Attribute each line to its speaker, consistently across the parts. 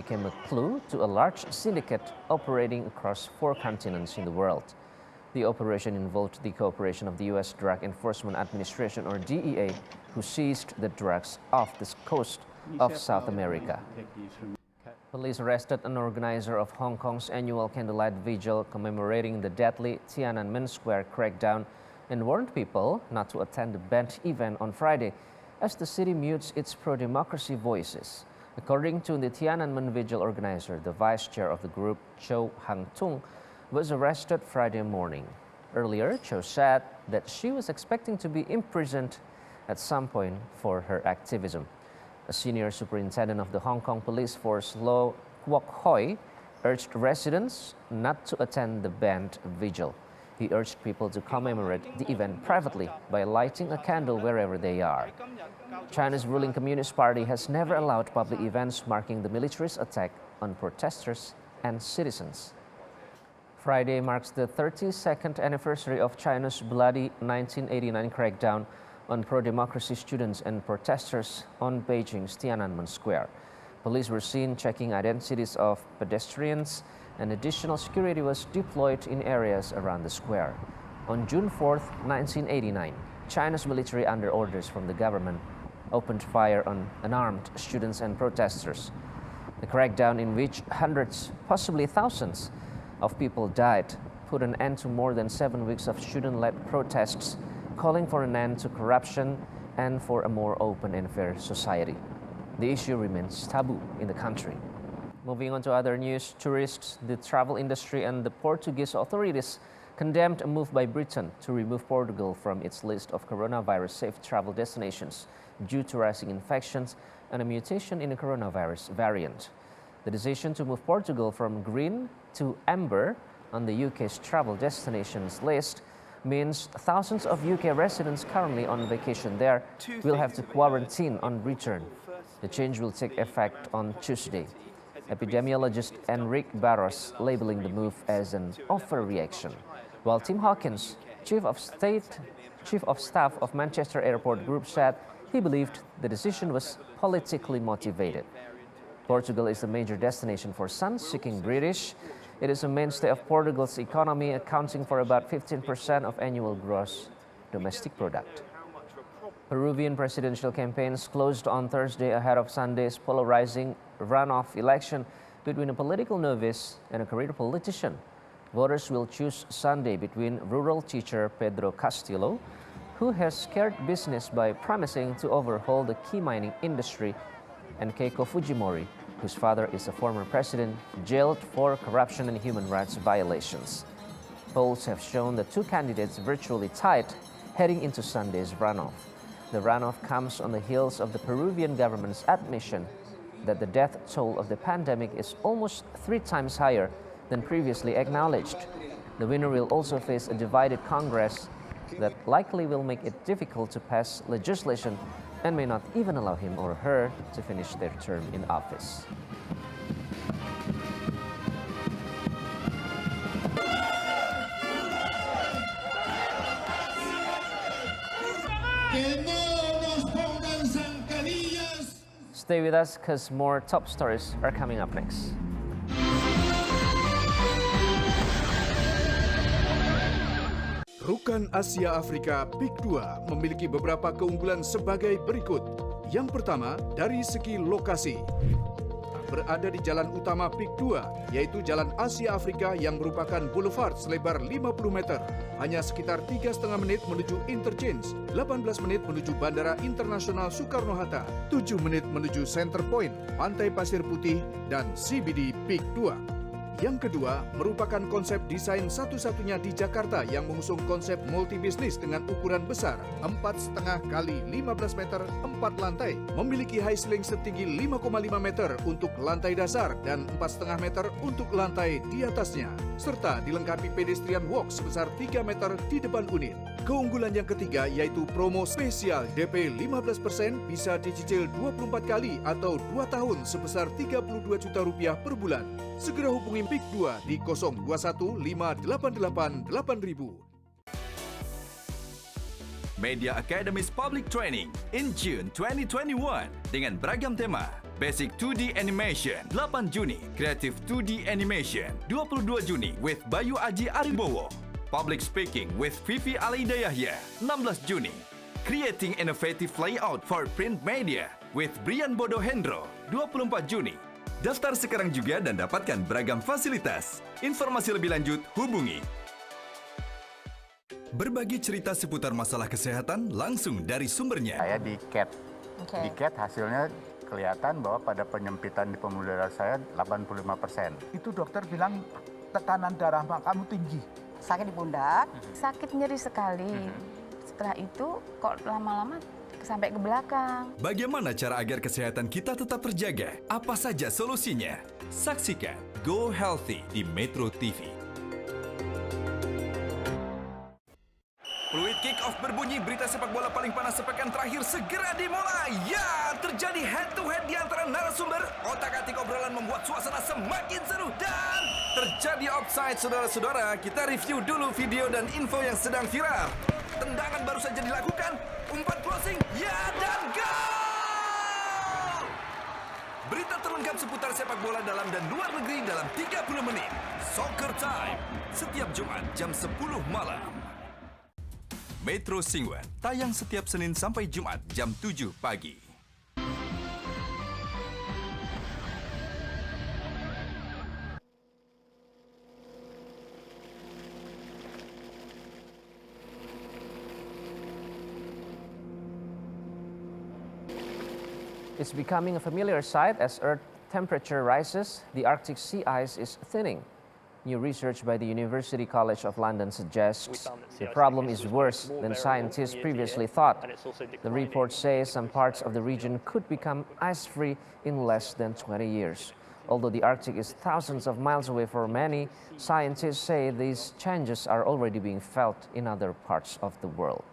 Speaker 1: became a clue to a large syndicate operating across 4 continents in the world. The operation involved the cooperation of the U.S. Drug Enforcement Administration, or DEA, who seized the drugs off the coast of South America. Police arrested an organizer of Hong Kong's annual candlelight vigil commemorating the deadly Tiananmen Square crackdown and warned people not to attend the banned event on Friday as the city mutes its pro-democracy voices. According to the Tiananmen Vigil organizer, the vice chair of the group, Cho Hang-tung, was arrested Friday morning. Earlier, Cho said that she was expecting to be imprisoned at some point for her activism. A senior superintendent of the Hong Kong police force, Lo Kwok Hoi, urged residents not to attend the banned vigil. He urged people to commemorate the event privately by lighting a candle wherever they are. China's ruling Communist Party has never allowed public events marking the military's attack on protesters and citizens. Friday marks the 32nd anniversary of China's bloody 1989 crackdown on pro-democracy students and protesters on Beijing's Tiananmen Square. Police were seen checking identities of pedestrians, and additional security was deployed in areas around the square. On June 4, 1989, China's military, under orders from the government, opened fire on unarmed students and protesters. The crackdown, in which hundreds, possibly thousands, of people died, put an end to more than 7 weeks of student-led protests calling for an end to corruption and for a more open and fair society. The issue remains taboo in the country. Moving on to other news, tourists, the travel industry, and the Portuguese authorities condemned a move by Britain to remove Portugal from its list of coronavirus-safe travel destinations due to rising infections and a mutation in the coronavirus variant. The decision to move Portugal from green to amber on the UK's travel destinations list means thousands of UK residents currently on vacation there will have to quarantine on return. The change will take effect on Tuesday. Epidemiologist Enrique Barros labeling the move as an overreaction, while Tim Hawkins, Chief of Staff of Manchester Airport Group, said he believed the decision was politically motivated. Portugal is a major destination for sun-seeking British. It is a mainstay of Portugal's economy, accounting for about 15% of annual gross domestic product. Peruvian presidential campaigns closed on Thursday ahead of Sunday's polarizing runoff election between a political novice and a career politician. Voters will choose Sunday between rural teacher Pedro Castillo, who has scared business by promising to overhaul the key mining industry, and Keiko Fujimori, whose father is a former president jailed for corruption and human rights violations. Polls have shown the two candidates virtually tied heading into Sunday's runoff. The runoff comes on the heels of the Peruvian government's admission that the death toll of the pandemic is almost 3 times higher than previously acknowledged. The winner will also face a divided Congress that likely will make it difficult to pass legislation and may not even allow him or her to finish their term in office. Stay with us because more top stories are coming up next.
Speaker 2: Rukan Asia Afrika PIK 2 memiliki beberapa keunggulan sebagai berikut. Yang pertama, dari segi lokasi. Berada di jalan utama PIK 2, yaitu Jalan Asia Afrika yang merupakan boulevard selebar 50 meter. Hanya sekitar 3,5 menit menuju interchange, 18 menit menuju Bandara Internasional Soekarno-Hatta, 7 menit menuju Center Point, Pantai Pasir Putih, dan CBD PIK 2. Yang kedua, merupakan konsep desain satu-satunya di Jakarta yang mengusung konsep multibisnis dengan ukuran besar, 4,5 kali 15 meter, 4 lantai, memiliki high ceiling setinggi 5,5 meter untuk lantai dasar dan 4,5 meter untuk lantai di atasnya, serta dilengkapi pedestrian walk sebesar 3 meter di depan unit. Keunggulan yang ketiga yaitu promo spesial DP 15% bisa dicicil 24 kali atau 2 tahun sebesar Rp32 juta per bulan. Segera hubungi PIK 2 di 021 588 8000.
Speaker 3: Media Academies Public Training in June 2021 dengan beragam tema Basic 2D Animation 8 Juni, Creative 2D Animation 22 Juni with Bayu Aji Aribowo, Public Speaking with Vivi Alida Yahya 16 Juni, Creating Innovative Layout for Print Media with Brian Bodo Hendro 24 Juni. Daftar sekarang juga dan dapatkan beragam fasilitas. Informasi lebih lanjut hubungi. Berbagi cerita seputar masalah kesehatan langsung dari sumbernya.
Speaker 4: Saya di CAT. Di CAT hasilnya kelihatan bahwa pada penyempitan di pembuluh darah saya 85%.
Speaker 5: Itu dokter bilang tekanan darah kamu tinggi.
Speaker 6: Sakit di pundak, sakit nyeri sekali. Setelah itu kok lama-lama sampai ke belakang.
Speaker 3: Bagaimana cara agar kesehatan kita tetap terjaga? Apa saja solusinya? Saksikan Go Healthy di Metro TV. Fluid kick-off berbunyi, berita sepak bola paling panas sepekan terakhir segera dimulai. Ya, terjadi head-to-head di antara narasumber. Otak-atik obrolan membuat suasana semakin seru dan terjadi offside, saudara-saudara. Kita review dulu video dan info yang sedang viral. Tendangan baru saja dilakukan, umpan closing, ya dan gol! Berita terlengkap seputar sepak bola dalam dan luar negeri dalam 30 menit. Soccer Time, setiap Jumat jam 10 malam. Metro Singwan, tayang setiap Senin sampai Jumat jam 7 pagi.
Speaker 1: It's becoming a familiar sight as Earth temperature rises, the Arctic sea ice is thinning. New research by the University College of London suggests the problem is worse than scientists previously thought. The report says some parts of the region could become ice-free in less than 20 years. Although the Arctic is thousands of miles away for many, scientists say these changes are already being felt in other parts of the world.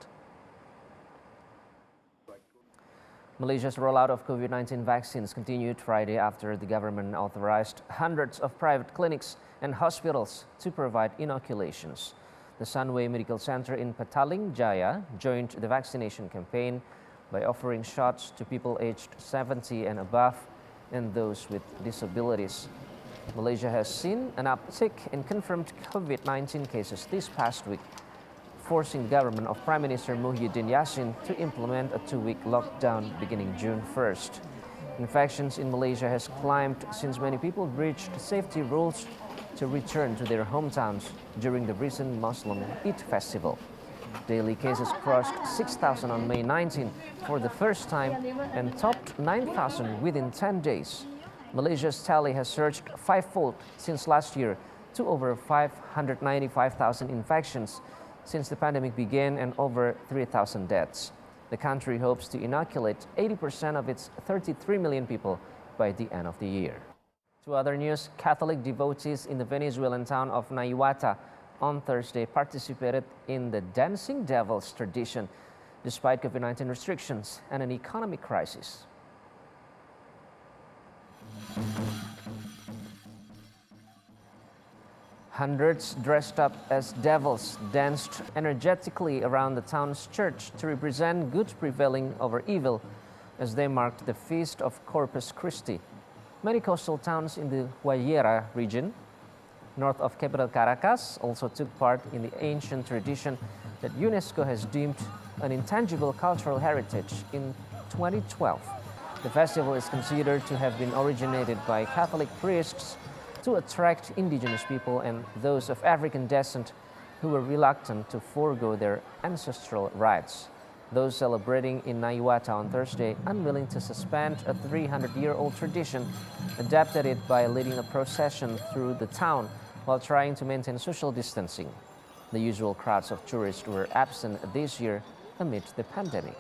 Speaker 1: Malaysia's rollout of COVID-19 vaccines continued Friday after the government authorized hundreds of private clinics and hospitals to provide inoculations. The Sunway Medical Center in Petaling Jaya joined the vaccination campaign by offering shots to people aged 70 and above and those with disabilities. Malaysia has seen an uptick in confirmed COVID-19 cases this past week, forcing the government of Prime Minister Muhyiddin Yassin to implement a 2-week lockdown beginning June 1st. Infections in Malaysia has climbed since many people breached safety rules to return to their hometowns during the recent Muslim Eid festival. Daily cases crossed 6,000 on May 19 for the first time and topped 9,000 within 10 days. Malaysia's tally has surged fivefold since last year to over 595,000 infections since the pandemic began and over 3,000 deaths. The country hopes to inoculate 80% of its 33 million people by the end of the year. To other news, Catholic devotees in the Venezuelan town of Nayuata on Thursday participated in the Dancing Devils tradition despite COVID-19 restrictions and an economic crisis. Hundreds dressed up as devils danced energetically around the town's church to represent good prevailing over evil as they marked the feast of Corpus Christi. Many coastal towns in the Guayera region, north of capital Caracas, also took part in the ancient tradition that UNESCO has deemed an intangible cultural heritage in 2012. The festival is considered to have been originated by Catholic priests to attract indigenous people and those of African descent who were reluctant to forego their ancestral rites. Those celebrating in Nayuata on Thursday, unwilling to suspend a 300-year-old tradition, adapted it by leading a procession through the town while trying to maintain social distancing. The usual crowds of tourists were absent this year amid the pandemic.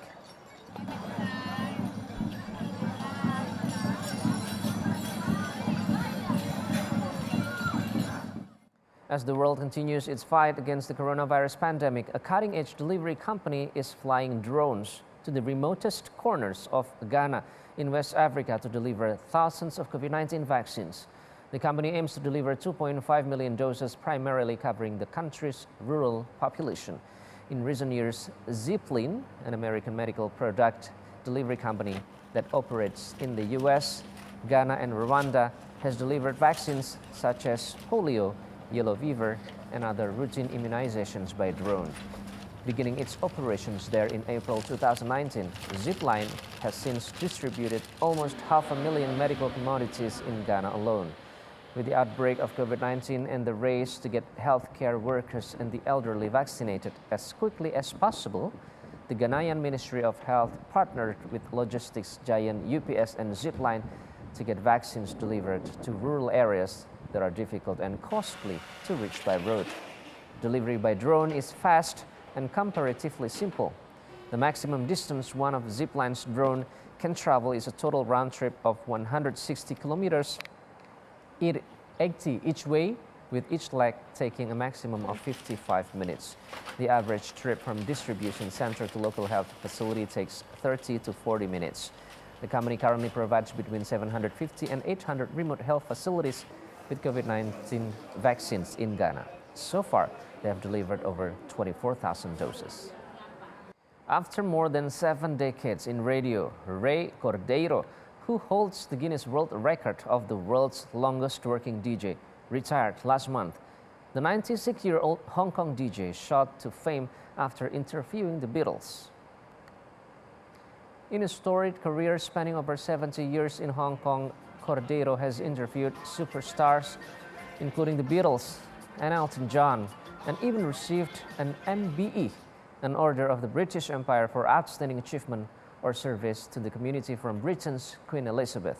Speaker 1: As the world continues its fight against the coronavirus pandemic, a cutting-edge delivery company is flying drones to the remotest corners of Ghana in West Africa to deliver thousands of COVID-19 vaccines. The company aims to deliver 2.5 million doses, primarily covering the country's rural population. In recent years, Zipline, an American medical product delivery company, that operates in the US, Ghana, and Rwanda has delivered vaccines such as polio, yellow fever, and other routine immunizations by drone. Beginning its operations there in April 2019, Zipline has since distributed almost 500,000 medical commodities in Ghana alone. With the outbreak of COVID-19 and the race to get healthcare workers and the elderly vaccinated as quickly as possible, the Ghanaian Ministry of Health partnered with logistics giant UPS and Zipline to get vaccines delivered to rural areas that are difficult and costly to reach by road. Delivery by drone is fast and comparatively simple. The maximum distance one of Zipline's drone can travel is a total round trip of 160 kilometers, 80 each way, with each leg taking a maximum of 55 minutes. The average trip from distribution center to local health facility takes 30 to 40 minutes. The company currently provides between 750 and 800 remote health facilities with COVID-19 vaccines in Ghana. So far, they have delivered over 24,000 doses. After more than 7 decades in radio, Ray Cordeiro, who holds the Guinness World Record of the world's longest working DJ, retired last month. The 96-year-old Hong Kong DJ shot to fame after interviewing the Beatles. In a storied career spanning over 70 years in Hong Kong, Cordeiro has interviewed superstars, including the Beatles and Elton John, and even received an MBE, an Order of the British Empire for Outstanding Achievement or Service to the Community from Britain's Queen Elizabeth.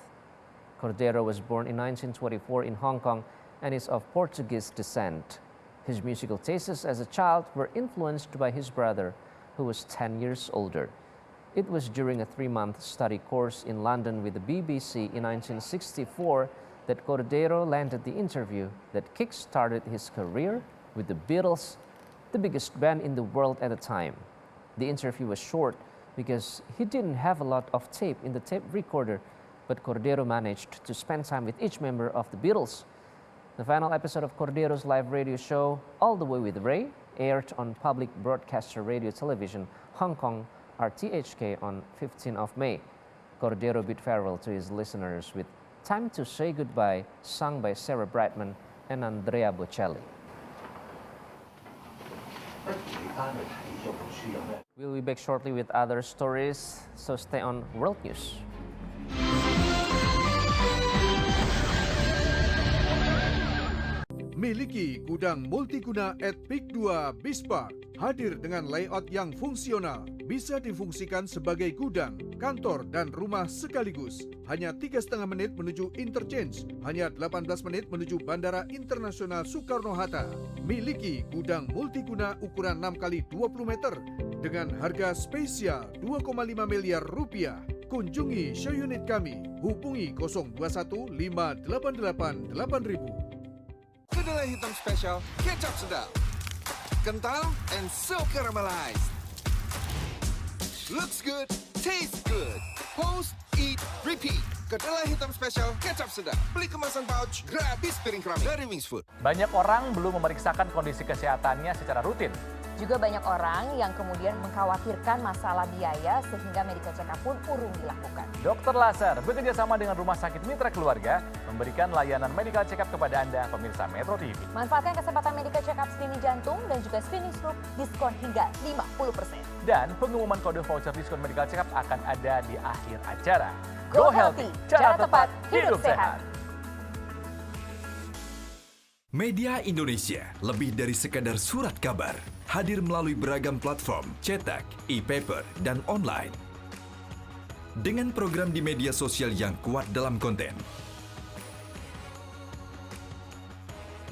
Speaker 1: Cordeiro was born in 1924 in Hong Kong and is of Portuguese descent. His musical tastes as a child were influenced by his brother, who was 10 years older. It was during a 3-month study course in London with the BBC in 1964 that Cordeiro landed the interview that kick-started his career with the Beatles, the biggest band in the world at the time. The interview was short because he didn't have a lot of tape in the tape recorder, but Cordeiro managed to spend time with each member of the Beatles. The final episode of Cordeiro's live radio show, All the Way with Ray, aired on Public Broadcaster Radio Television, Hong Kong, RTHK, on 15th of May. Cordeiro bid farewell to his listeners with Time to Say Goodbye, sung by Sarah Brightman and Andrea Bocelli. We'll be back shortly with other stories, so stay on World News.
Speaker 2: Miliki gudang multiguna at Peak 2 Bispark. Hadir dengan layout yang fungsional. Bisa difungsikan sebagai gudang, kantor, dan rumah sekaligus. Hanya 3,5 menit menuju interchange. Hanya 18 menit menuju Bandara Internasional Soekarno-Hatta. Miliki gudang multiguna ukuran 6x20 meter dengan harga spesial 2,5 miliar rupiah. Kunjungi show unit kami. Hubungi 021 588 8000.
Speaker 3: Kedelai hitam spesial, kecap sedap. Kental and so caramelized. Looks good, tastes good. Post, eat, repeat. Kedelai hitam spesial, kecap sedap. Beli kemasan pouch, gratis piring keramik dari Wings Food.
Speaker 7: Banyak orang belum memeriksakan kondisi kesehatannya secara rutin.
Speaker 8: Juga banyak orang yang kemudian mengkhawatirkan masalah biaya sehingga medical check-up pun urung dilakukan.
Speaker 7: Dr. Laser bekerja sama dengan Rumah Sakit Mitra Keluarga memberikan layanan medical check-up kepada Anda, pemirsa Metro TV.
Speaker 8: Manfaatkan kesempatan medical check-up screening jantung dan juga screening stroke diskon hingga 50%.
Speaker 7: Dan pengumuman kode voucher diskon medical check-up akan ada di akhir acara.
Speaker 8: Go healthy, cara tepat, hidup sehat.
Speaker 9: Media Indonesia lebih dari sekadar surat kabar. Hadir melalui beragam platform, cetak, e-paper, dan online. Dengan program di media sosial yang kuat dalam konten.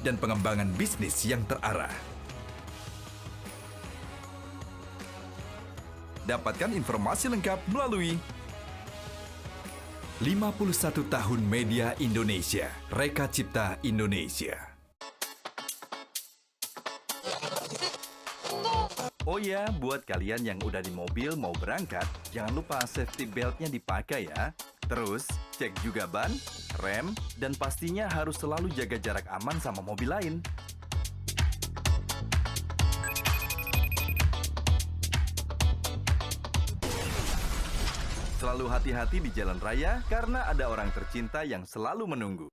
Speaker 9: Dan pengembangan bisnis yang terarah. Dapatkan informasi lengkap melalui 51 tahun Media Indonesia, Reka Cipta Indonesia.
Speaker 10: Oh ya, buat kalian yang udah di mobil mau berangkat, jangan lupa safety belt-nya dipakai ya. Terus, cek juga ban, rem, dan pastinya harus selalu jaga jarak aman sama mobil lain. Selalu hati-hati di jalan raya karena ada orang tercinta yang selalu menunggu.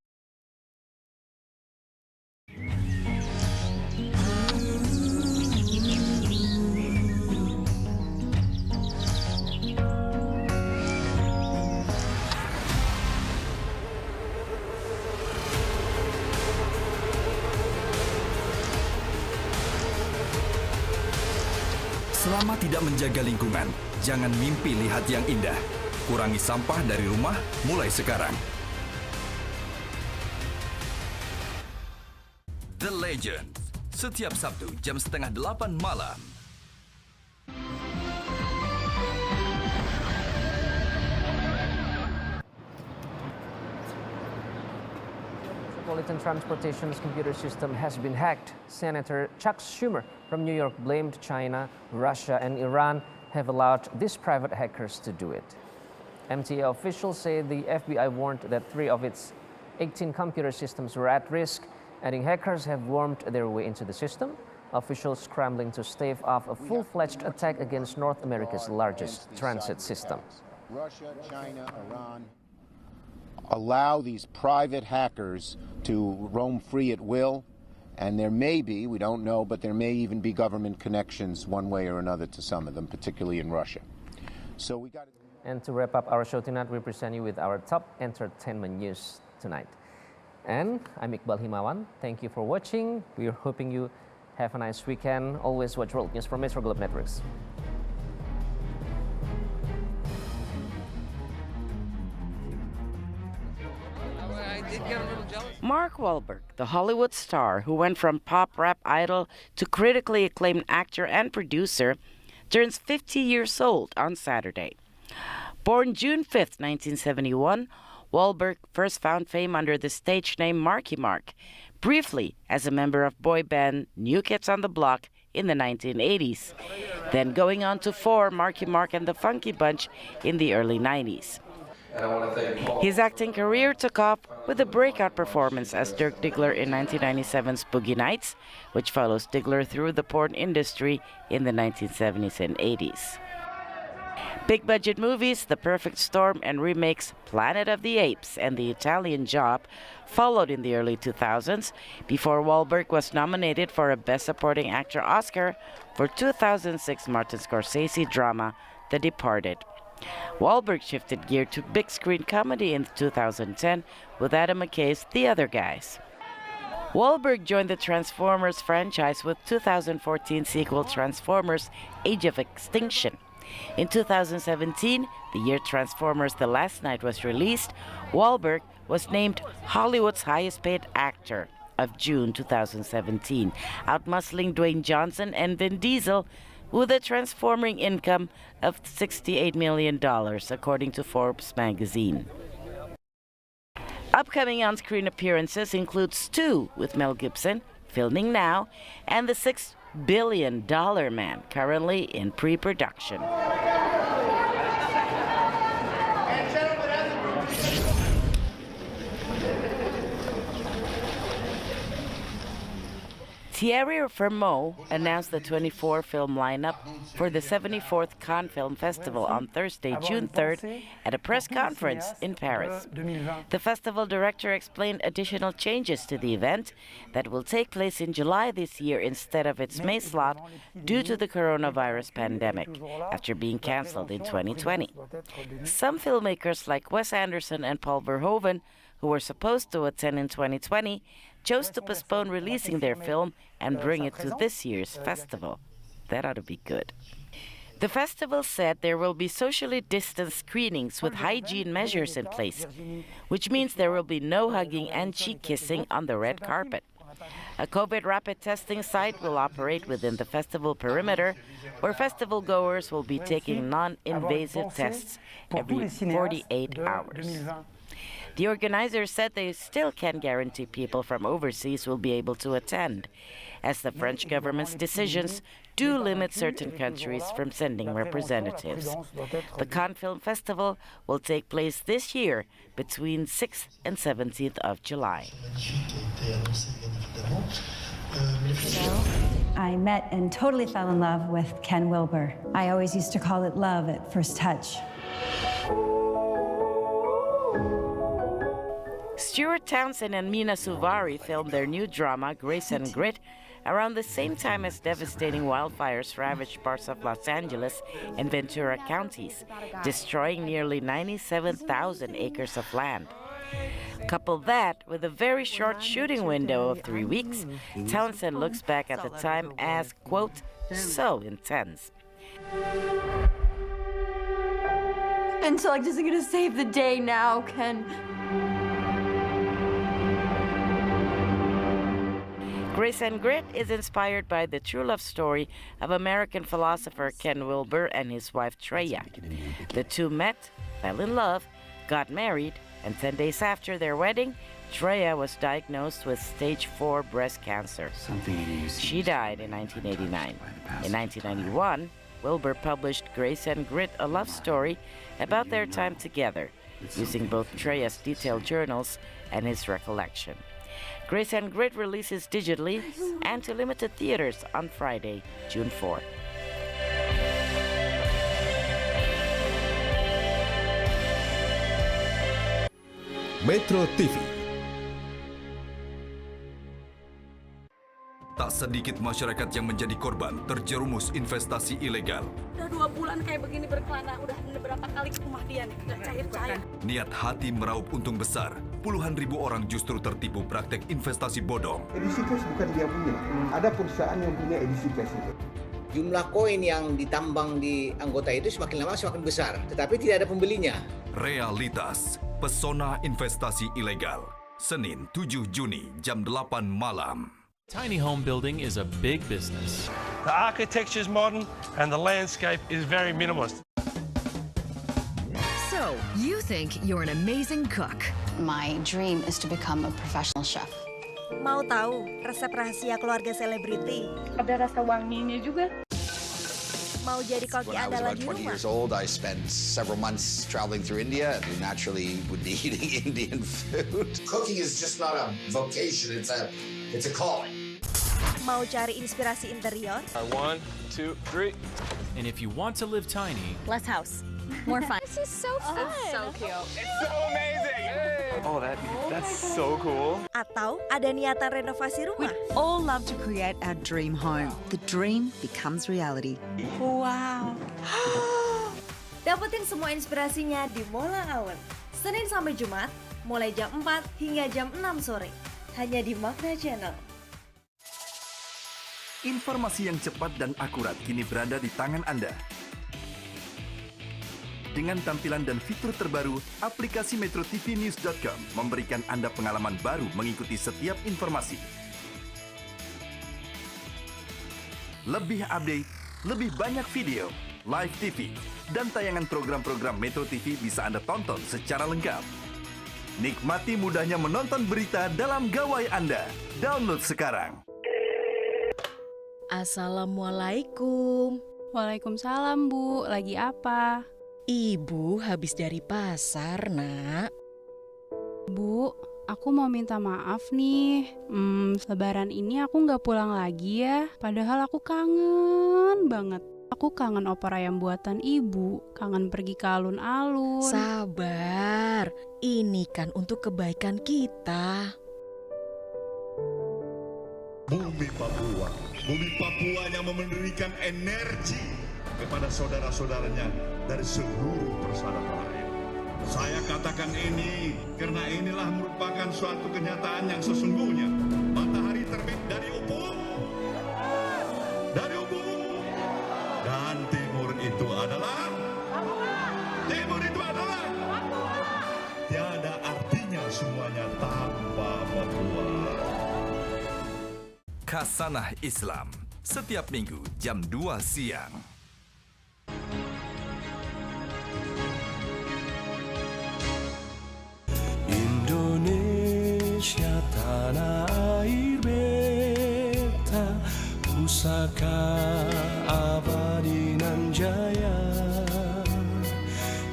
Speaker 9: Selama tidak menjaga lingkungan, jangan mimpi lihat yang indah. Kurangi sampah dari rumah mulai sekarang. The Legend, setiap Sabtu jam 7:30 malam.
Speaker 1: Metropolitan Transportation's computer system has been hacked. Senator Chuck Schumer from New York blamed China, Russia, and Iran have allowed these private hackers to do it. MTA officials say the FBI warned that 3 of its 18 computer systems were at risk, adding hackers have wormed their way into the system. Officials scrambling to stave off a full-fledged attack against North America's largest transit system.
Speaker 11: Russia, China, Iran allow these private hackers to roam free at will, and there may be, we don't know, but there may even be government connections one way or another to some of them, particularly in Russia. So we got.
Speaker 1: And to wrap up our show tonight, we present you with our top entertainment news tonight. And I'm Iqbal Himawan. Thank you for watching. We are hoping you have a nice weekend. Always watch World News from Metro Globe Networks.
Speaker 12: Mark Wahlberg, the Hollywood star who went from pop rap idol to critically acclaimed actor and producer, turns 50 years old on Saturday. Born June 5, 1971, Wahlberg first found fame under the stage name Marky Mark, briefly as a member of boy band New Kids on the Block in the 1980s, then going on to form Marky Mark and the Funky Bunch in the early 90s. His acting career took off with a breakout performance as Dirk Diggler in 1997's Boogie Nights, which follows Diggler through the porn industry in the 1970s and 80s. Big-budget movies The Perfect Storm and remakes Planet of the Apes and The Italian Job followed in the early 2000s before Wahlberg was nominated for a Best Supporting Actor Oscar for 2006 Martin Scorsese drama The Departed. Wahlberg shifted gear to big-screen comedy in 2010 with Adam McKay's The Other Guys. Wahlberg joined the Transformers franchise with 2014 sequel Transformers Age of Extinction. In 2017, the year Transformers The Last Night was released, Wahlberg was named Hollywood's highest-paid actor of June 2017, outmuscling Dwayne Johnson and Vin Diesel with a transforming income of $68 million, according to Forbes magazine. Upcoming on-screen appearances include Stew with Mel Gibson, filming now, and The $6 Billion Man, currently in pre-production. Thierry Vermeaux announced the 24-film lineup for the 74th Cannes Film Festival on Thursday, June 3rd, at a press conference in Paris. The festival director explained additional changes to the event that will take place in July this year instead of its May slot due to the coronavirus pandemic, after being cancelled in 2020. Some filmmakers like Wes Anderson and Paul Verhoeven, who were supposed to attend in 2020, chose to postpone releasing their film and bring it to this year's festival. That ought to be good. The festival said there will be socially distanced screenings with hygiene measures in place, which means there will be no hugging and cheek kissing on the red carpet. A COVID rapid testing site will operate within the festival perimeter, where festival goers will be taking non-invasive tests every 48 hours. The organizers said they still can't guarantee people from overseas will be able to attend, as the French government's decisions do limit certain countries from sending representatives. The Cannes Film Festival will take place this year between 6th and 17th of July.
Speaker 13: I met and totally fell in love with Ken Wilber. I always used to call it love at first touch.
Speaker 12: Stuart Townsend and Mina Suvari filmed their new drama, Grace and Grit, around the same time as devastating wildfires ravaged parts of Los Angeles and Ventura counties, destroying nearly 97,000 acres of land. Couple that with a very short shooting window of 3 weeks, Townsend looks back at the time as, quote, so intense.
Speaker 13: Intellect isn't going to save the day now, Ken.
Speaker 12: Grace and Grit is inspired by the true love story of American philosopher Ken Wilber and his wife Treya. The two met, fell in love, got married, and 10 days after their wedding, Treya was diagnosed with stage 4 breast cancer. She died in 1989. In 1991, Wilber published Grace and Grit, a love story about their time together, using both Treya's detailed journals and his recollection. Grace and Grit releases digitally and to limited theaters on Friday, June 4.
Speaker 9: Metro TV. Tak sedikit masyarakat yang menjadi korban terjerumus investasi ilegal.
Speaker 14: Udah 2 bulan kayak begini berkelana, udah berapa kali ke rumah dia nih, udah cair-cair.
Speaker 9: Niat hati meraup untung besar, puluhan ribu orang justru tertipu praktek investasi bodong.
Speaker 15: Edisi cash bukan dia punya, ada perusahaan yang punya edisi cash itu.
Speaker 16: Jumlah koin yang ditambang di anggota itu semakin lama semakin besar, tetapi tidak ada pembelinya.
Speaker 9: Realitas, pesona investasi ilegal. Senin 7 Juni jam 8 malam.
Speaker 17: Tiny home building is a big business.
Speaker 18: The architecture is modern and the landscape is very minimalist.
Speaker 19: So, you think you're an amazing cook.
Speaker 20: My dream is to become a professional chef.
Speaker 21: Mau tahu resep rahasia keluarga selebriti?
Speaker 14: Ada rasa wanginya juga.
Speaker 21: Mau jadi koki andalan di rumah?
Speaker 22: When I was about 20 years old, I spent several months traveling through India. We naturally would be eating Indian food. Cooking is just not a vocation, it's a calling.
Speaker 21: Mau cari inspirasi interior?
Speaker 18: 1, 2, 3.
Speaker 17: And if you want to live tiny,
Speaker 21: Less house, more fun.
Speaker 14: This is so fun.
Speaker 21: It's so cute.
Speaker 18: It's so amazing. Oh, that's so cool.
Speaker 21: Atau ada niatan renovasi rumah?
Speaker 23: We'd all love to create our dream home. The dream becomes reality.
Speaker 21: Wow. Dapetin semua inspirasinya di Mola Hour. Senin sampai Jumat, mulai jam 4 hingga jam 6 sore. Hanya di Magna Channel.
Speaker 10: Informasi yang cepat dan akurat kini berada di tangan Anda. Dengan tampilan dan fitur terbaru, aplikasi metrotvnews.com memberikan Anda pengalaman baru mengikuti setiap informasi. Lebih update, lebih banyak video, live TV, dan tayangan program-program Metro TV bisa Anda tonton secara lengkap. Nikmati mudahnya menonton berita dalam gawai Anda. Download sekarang.
Speaker 24: Assalamualaikum.
Speaker 25: Waalaikumsalam, Bu. Lagi apa?
Speaker 24: Ibu habis dari pasar, Nak.
Speaker 25: Bu, aku mau minta maaf nih. Lebaran ini aku nggak pulang lagi ya. Padahal aku kangen banget. Aku kangen opor ayam buatan Ibu. Kangen pergi ke alun-alun.
Speaker 24: Sabar. Ini kan untuk kebaikan kita.
Speaker 26: Bumi Papua. Bumi Papua yang memberikan energi kepada saudara-saudaranya dari seluruh persada lain. Saya katakan ini karena inilah merupakan suatu kenyataan yang sesungguhnya. Matahari terbit dari ufuk, dan timur itu adalah tiada artinya semuanya tanpa Papua.
Speaker 9: Khasanah Islam, setiap minggu jam 2 siang.
Speaker 27: Indonesia tanah air beta, pusaka abadi nan jaya.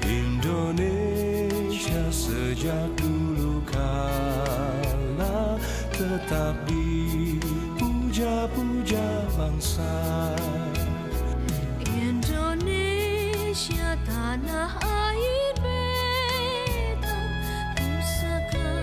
Speaker 27: Indonesia sejak dulu kala tetap dipuja-puja bangsa.
Speaker 28: Indonesia tanah air beta, pusaka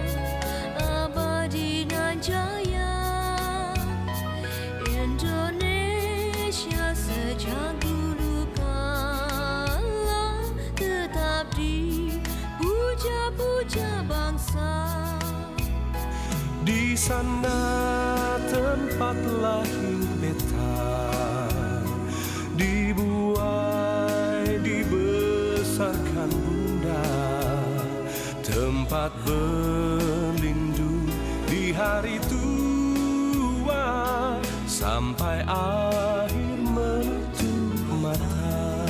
Speaker 27: Di sana tempat lahir beta, dibuai dibesarkan bunda, tempat berlindung di hari tua sampai akhir menutup mata,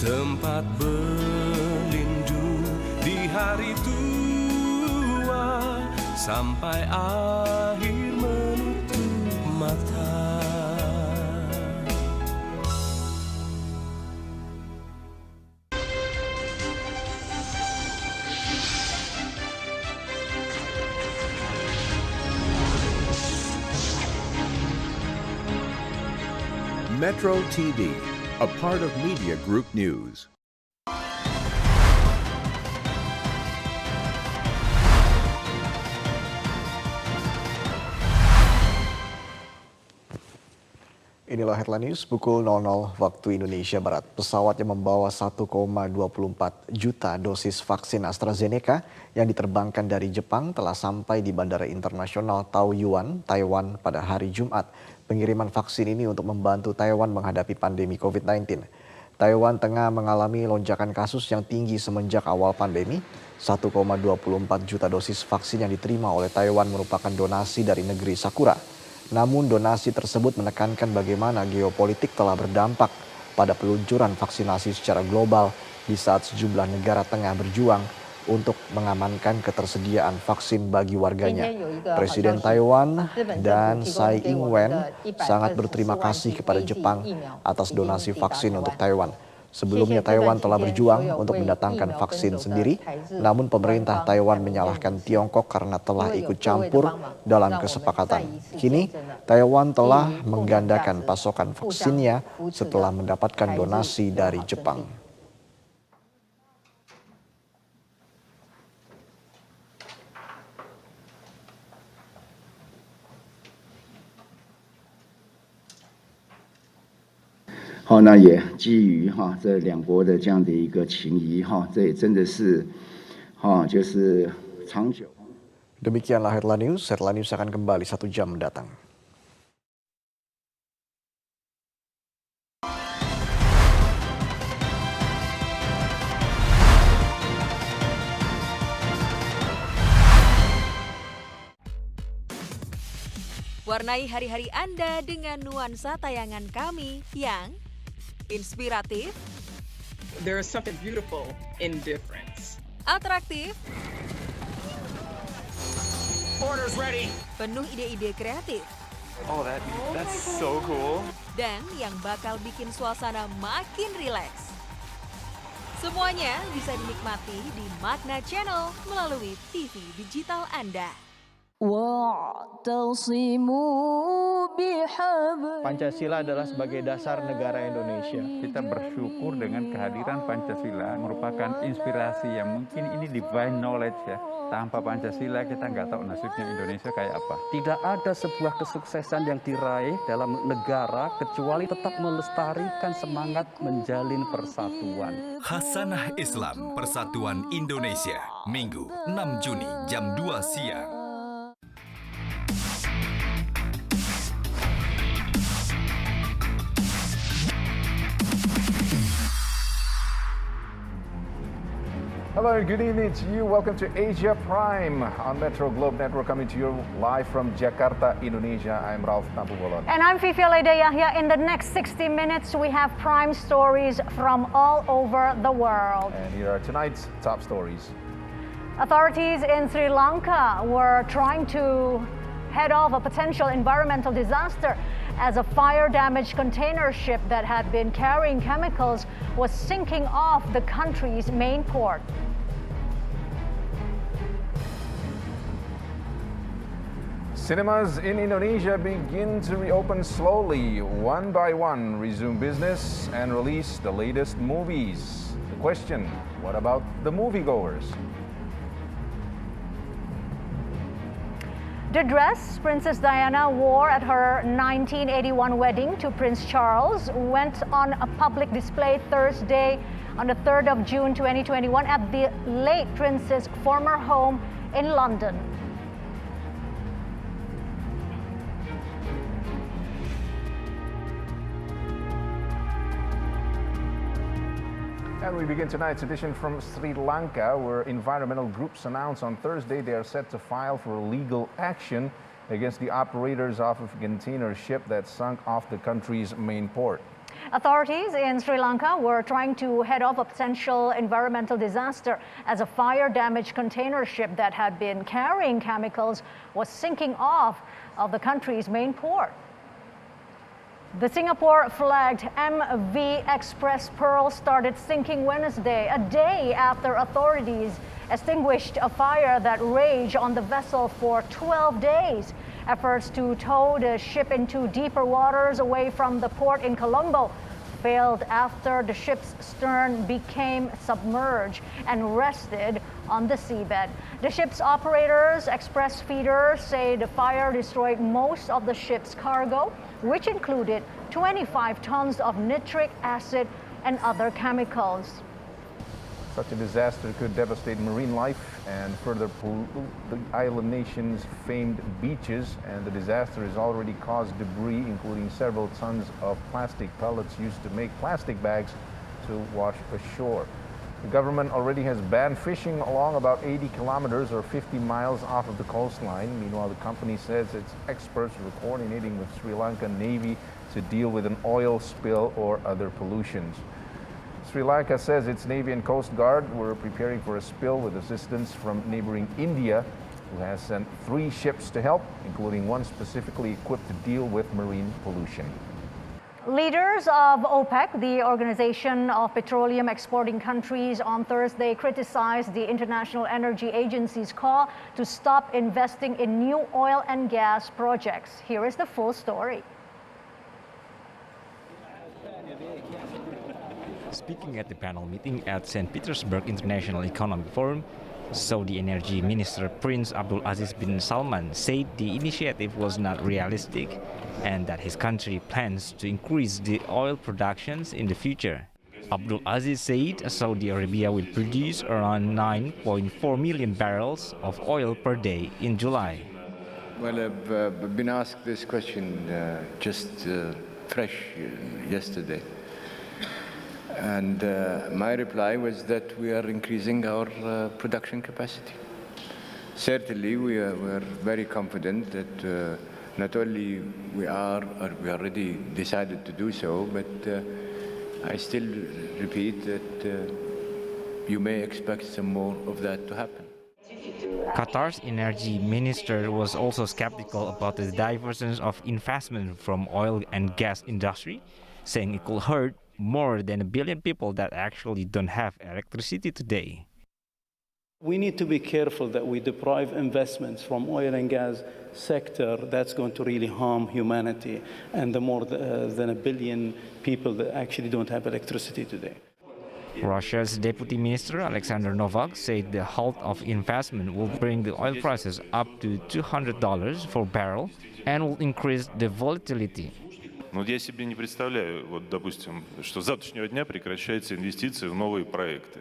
Speaker 27: tempat berlindung di hari tua sampai akhir menutup mata.
Speaker 2: Metro TV, a part of Media Group News.
Speaker 3: Inilah headline news pukul 00 waktu Indonesia Barat. Pesawat yang membawa 1,24 juta dosis vaksin AstraZeneca yang diterbangkan dari Jepang telah sampai di Bandara Internasional Taoyuan, Taiwan pada hari Jumat. Pengiriman vaksin ini untuk membantu Taiwan menghadapi pandemi COVID-19. Taiwan tengah mengalami lonjakan kasus yang tinggi semenjak awal pandemi. 1,24 juta dosis vaksin yang diterima oleh Taiwan merupakan donasi dari negeri Sakura. Namun donasi tersebut menekankan bagaimana geopolitik telah berdampak pada peluncuran vaksinasi secara global di saat sejumlah negara tengah berjuang untuk mengamankan ketersediaan vaksin bagi warganya. Presiden Taiwan dan Tsai Ing-wen sangat berterima kasih kepada Jepang atas donasi vaksin untuk Taiwan. Sebelumnya Taiwan telah berjuang untuk mendatangkan vaksin sendiri, namun pemerintah Taiwan menyalahkan Tiongkok karena telah ikut campur dalam kesepakatan. Kini, Taiwan telah menggandakan pasokan vaksinnya setelah mendapatkan donasi dari Jepang.
Speaker 4: 那也基于这两国的这样的一个情谊这也真的是就是长久。
Speaker 3: Demikianlah headline news akan kembali 1 jam mendatang.
Speaker 5: Warnai hari-hari Anda dengan nuansa tayangan kami yang inspiratif,
Speaker 6: there is something beautiful in difference.
Speaker 5: Atraktif,
Speaker 6: Orders ready.
Speaker 5: Penuh ide-ide kreatif.
Speaker 6: Oh, that's so cool.
Speaker 5: Dan yang bakal bikin suasana makin rileks. Semuanya bisa dinikmati di Magna Channel melalui TV digital Anda.
Speaker 7: Pancasila adalah sebagai dasar negara Indonesia.
Speaker 8: Kita bersyukur dengan kehadiran Pancasila merupakan inspirasi yang mungkin ini divine knowledge ya. Tanpa Pancasila kita nggak tahu nasibnya Indonesia kayak apa.
Speaker 11: Tidak ada sebuah kesuksesan yang diraih dalam negara kecuali tetap melestarikan semangat menjalin persatuan.
Speaker 9: Khasanah Islam Persatuan Indonesia, Minggu 6 Juni jam 2 siang.
Speaker 29: Hello, good evening to you. Welcome to Asia Prime on Metro Globe Network, coming to you live from Jakarta, Indonesia. I'm Ralph Nampubolon.
Speaker 30: And I'm Fifi Leda Yahya. In the next 60 minutes, we have prime stories from all over the world.
Speaker 29: And here are tonight's top stories.
Speaker 30: Authorities in Sri Lanka were trying to head off a potential environmental disaster as a fire-damaged container ship that had been carrying chemicals was sinking off the country's main port.
Speaker 29: Cinemas in Indonesia begin to reopen slowly, one by one, resume business and release the latest movies. The question, what about the moviegoers?
Speaker 30: The dress Princess Diana wore at her 1981 wedding to Prince Charles went on a public display Thursday on the 3rd of June 2021 at the late Prince's former home in London.
Speaker 29: And we begin tonight's edition from Sri Lanka, where environmental groups announced on Thursday they are set to file for legal action against the operators of a container ship that sunk off the country's main port.
Speaker 30: Authorities in Sri Lanka were trying to head off a potential environmental disaster as a fire-damaged container ship that had been carrying chemicals was sinking off of the country's main port. The Singapore-flagged MV Express Pearl started sinking Wednesday, a day after authorities extinguished a fire that raged on the vessel for 12 days. Efforts to tow the ship into deeper waters away from the port in Colombo failed after the ship's stern became submerged and rested on the seabed. The ship's operators, Express Feeder, say the fire destroyed most of the ship's cargo, which included 25 tons of nitric acid and other chemicals.
Speaker 29: Such a disaster could devastate marine life and further pollute the island nation's famed beaches, and the disaster has already caused debris, including several tons of plastic pellets used to make plastic bags to wash ashore. The government already has banned fishing along about 80 kilometers or 50 miles off of the coastline. Meanwhile, the company says its experts were coordinating with Sri Lankan Navy to deal with an oil spill or other pollutions. Sri Lanka says its Navy and Coast Guard were preparing for a spill with assistance from neighboring India, who has sent 3 ships to help, including one specifically equipped to deal with marine pollution.
Speaker 30: Leaders of OPEC, the Organization of Petroleum Exporting Countries, on Thursday criticized the International Energy Agency's call to stop investing in new oil and gas projects. Here is the full story.
Speaker 1: Speaking at the panel meeting at St. Petersburg International Economic Forum, Saudi Energy Minister Prince Abdulaziz bin Salman said the initiative was not realistic and that his country plans to increase the oil productions in the future. Abdulaziz said Saudi Arabia will produce around 9.4 million barrels of oil per day in July.
Speaker 12: Well, I've been asked this question just fresh yesterday. And my reply was that we are increasing our production capacity. Certainly, we are very confident that not only we already decided to do so, but I still repeat that you may expect some more of that to happen.
Speaker 1: Qatar's energy minister was also skeptical about the divergence of investment from oil and gas industry, saying it could hurt more than 1 billion people that actually don't have electricity today.
Speaker 13: We need to be careful that we deprive investments from oil and gas sector that's going to really harm humanity and the more than 1 billion people that actually don't have electricity today.
Speaker 1: Russia's Deputy Minister Alexander Novak said the halt of investment will bring the oil prices up to $200 per barrel and will increase the volatility.
Speaker 14: Но я себе не представляю, вот, допустим, что с завтрашнего дня прекращаются инвестиции в новые проекты.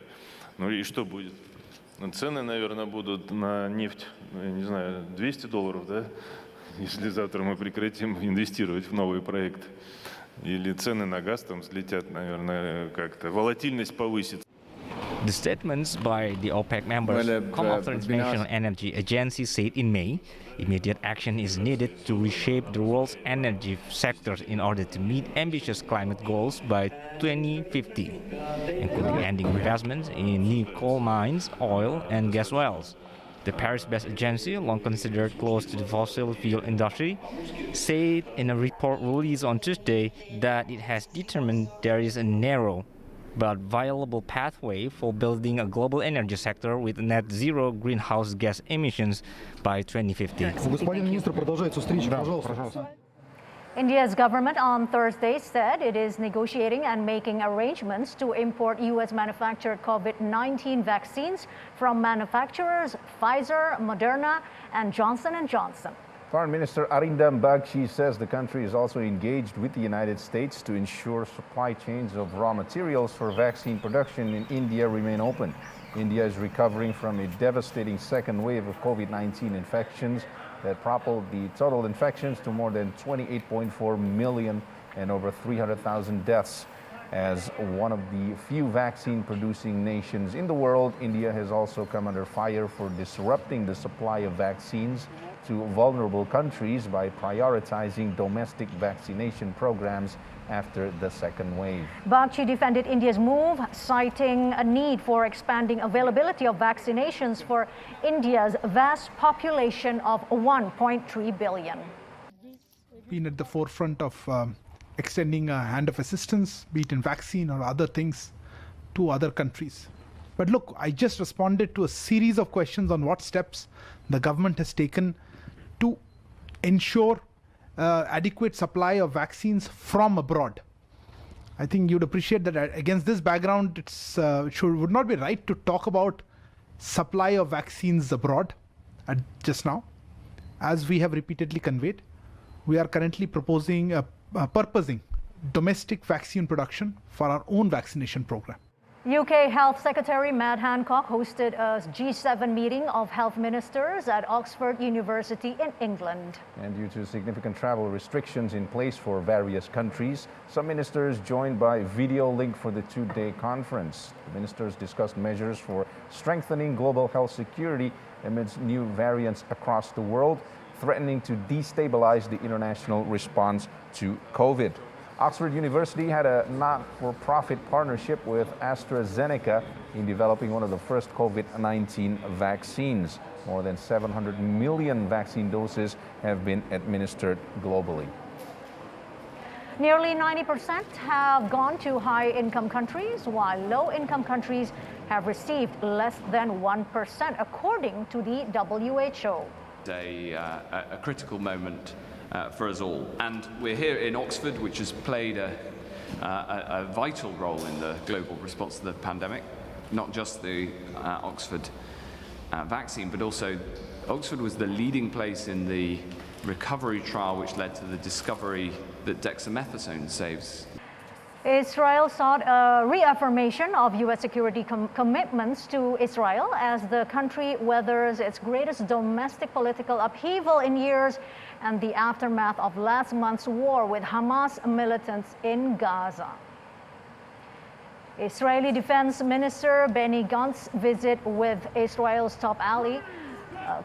Speaker 14: Ну и что будет? Цены, наверное, будут на нефть, я не знаю, $200, да? Если завтра мы прекратим инвестировать в новые проекты. Или цены на газ там взлетят, наверное, как-то. Волатильность повысится.
Speaker 1: The statements by the OPEC members come after the International Energy Agency said in May immediate action is needed to reshape the world's energy sectors in order to meet ambitious climate goals by 2050, including ending investments in new coal mines, oil and gas wells. The Paris-based agency, long considered close to the fossil fuel industry, said in a report released on Tuesday that it has determined there is a narrow but viable pathway for building a global energy sector with net zero greenhouse gas emissions by 2050.
Speaker 30: India's government on Thursday said it is negotiating and making arrangements to import U.S.-manufactured COVID-19 vaccines from manufacturers Pfizer, Moderna, and Johnson & Johnson.
Speaker 29: Foreign Minister Arindam Bagchi says the country is also engaged with the United States to ensure supply chains of raw materials for vaccine production in India remain open. India is recovering from a devastating second wave of COVID-19 infections that propelled the total infections to more than 28.4 million and over 300,000 deaths. As one of the few vaccine-producing nations in the world, India has also come under fire for disrupting the supply of vaccines to vulnerable countries by prioritizing domestic vaccination programs after the second wave.
Speaker 30: Bagchi defended India's move, citing a need for expanding availability of vaccinations for India's vast population of 1.3 billion.
Speaker 10: Been at the forefront of extending a hand of assistance, be it in vaccine or other things, to other countries. But look, I just responded to a series of questions on what steps the government has taken to ensure adequate supply of vaccines from abroad. I think you'd appreciate that against this background, it would not be right to talk about supply of vaccines abroad just now. As we have repeatedly conveyed, we are currently purposing domestic vaccine production for our own vaccination program.
Speaker 30: UK Health Secretary Matt Hancock hosted a G7 meeting of health ministers at Oxford University in England.
Speaker 29: And due to significant travel restrictions in place for various countries, some ministers joined by video link for the two-day conference. The ministers discussed measures for strengthening global health security amidst new variants across the world, threatening to destabilize the international response to COVID. Oxford University had a not-for-profit partnership with AstraZeneca in developing one of the first COVID-19 vaccines. More than 700 million vaccine doses have been administered globally.
Speaker 30: Nearly 90% have gone to high-income countries, while low-income countries have received less than 1%, according to the WHO.
Speaker 15: A critical moment for us all, and we're here in Oxford, which has played a vital role in the global response to the pandemic. Not just the Oxford vaccine, but also Oxford was the leading place in the recovery trial, which led to the discovery that dexamethasone saves.
Speaker 30: Israel sought a reaffirmation of U.S. security commitments to Israel as the country weathers its greatest domestic political upheaval in years and the aftermath of last month's war with Hamas militants in Gaza. Israeli Defense Minister Benny Gantz's visit with Israel's top ally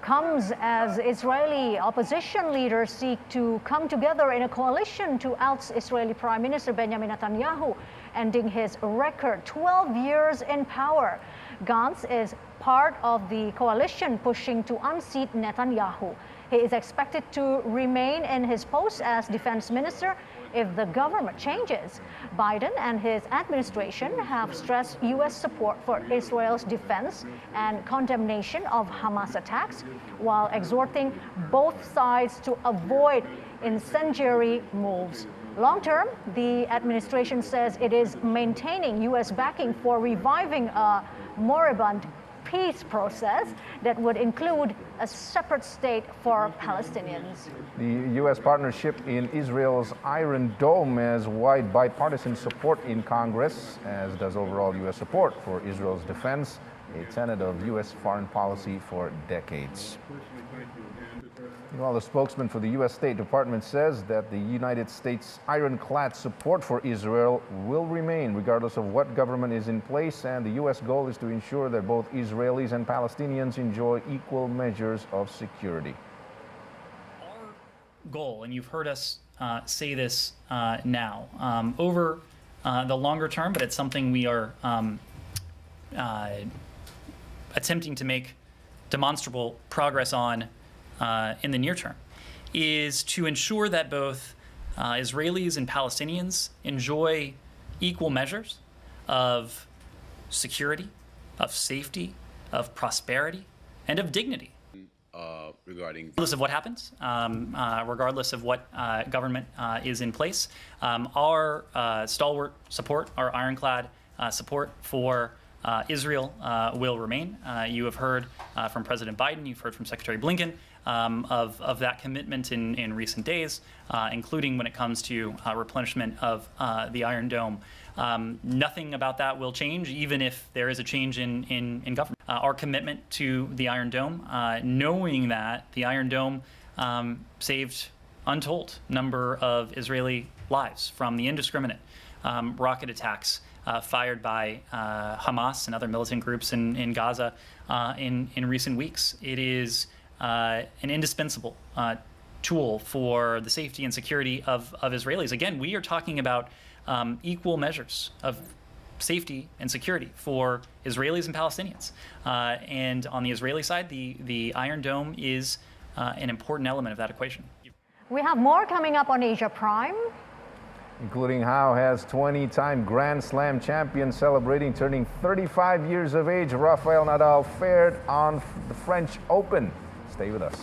Speaker 30: comes as Israeli opposition leaders seek to come together in a coalition to oust Israeli Prime Minister Benjamin Netanyahu, ending his record 12 years in power. Gantz is part of the coalition pushing to unseat Netanyahu. He is expected to remain in his post as defense minister if the government changes. Biden and his administration have stressed U.S. support for Israel's defense and condemnation of Hamas attacks, while exhorting both sides to avoid incendiary moves. Long term, the administration says it is maintaining U.S. backing for reviving a moribund peace process that would include a separate state for Palestinians.
Speaker 29: The U.S. partnership in Israel's Iron Dome has wide bipartisan support in Congress, as does overall U.S. support for Israel's defense, a tenet of U.S. foreign policy for decades. Meanwhile, the spokesman for the U.S. State Department says that the United States' ironclad support for Israel will remain regardless of what government is in place, and the U.S. goal is to ensure that both Israelis and Palestinians enjoy equal measures of security.
Speaker 16: Our goal, and you've heard us say this now, over the longer term, but it's something we are attempting to make demonstrable progress on in the near term, is to ensure that both Israelis and Palestinians enjoy equal measures of security, of safety, of prosperity, and of dignity. Regardless of what happens, regardless of what government is in place, our stalwart support, our ironclad support for Israel will remain. You have heard from President Biden, you've heard from Secretary Blinken of that commitment in recent days, including when it comes to replenishment of the Iron Dome. Nothing about that will change, even if there is a change in government. Our commitment to the Iron Dome, knowing that the Iron Dome saved untold number of Israeli lives from the indiscriminate rocket attacks fired by Hamas and other militant groups in Gaza in recent weeks. It is an indispensable tool for the safety and security of Israelis. Again, we are talking about equal measures of safety and security for Israelis and Palestinians. And on the Israeli side, the Iron Dome is an important element of that equation.
Speaker 30: We have more coming up on Asia Prime.
Speaker 29: Including how has 20-time Grand Slam champion celebrating turning 35 years of age, Rafael Nadal, fared on the French Open. Stay with us.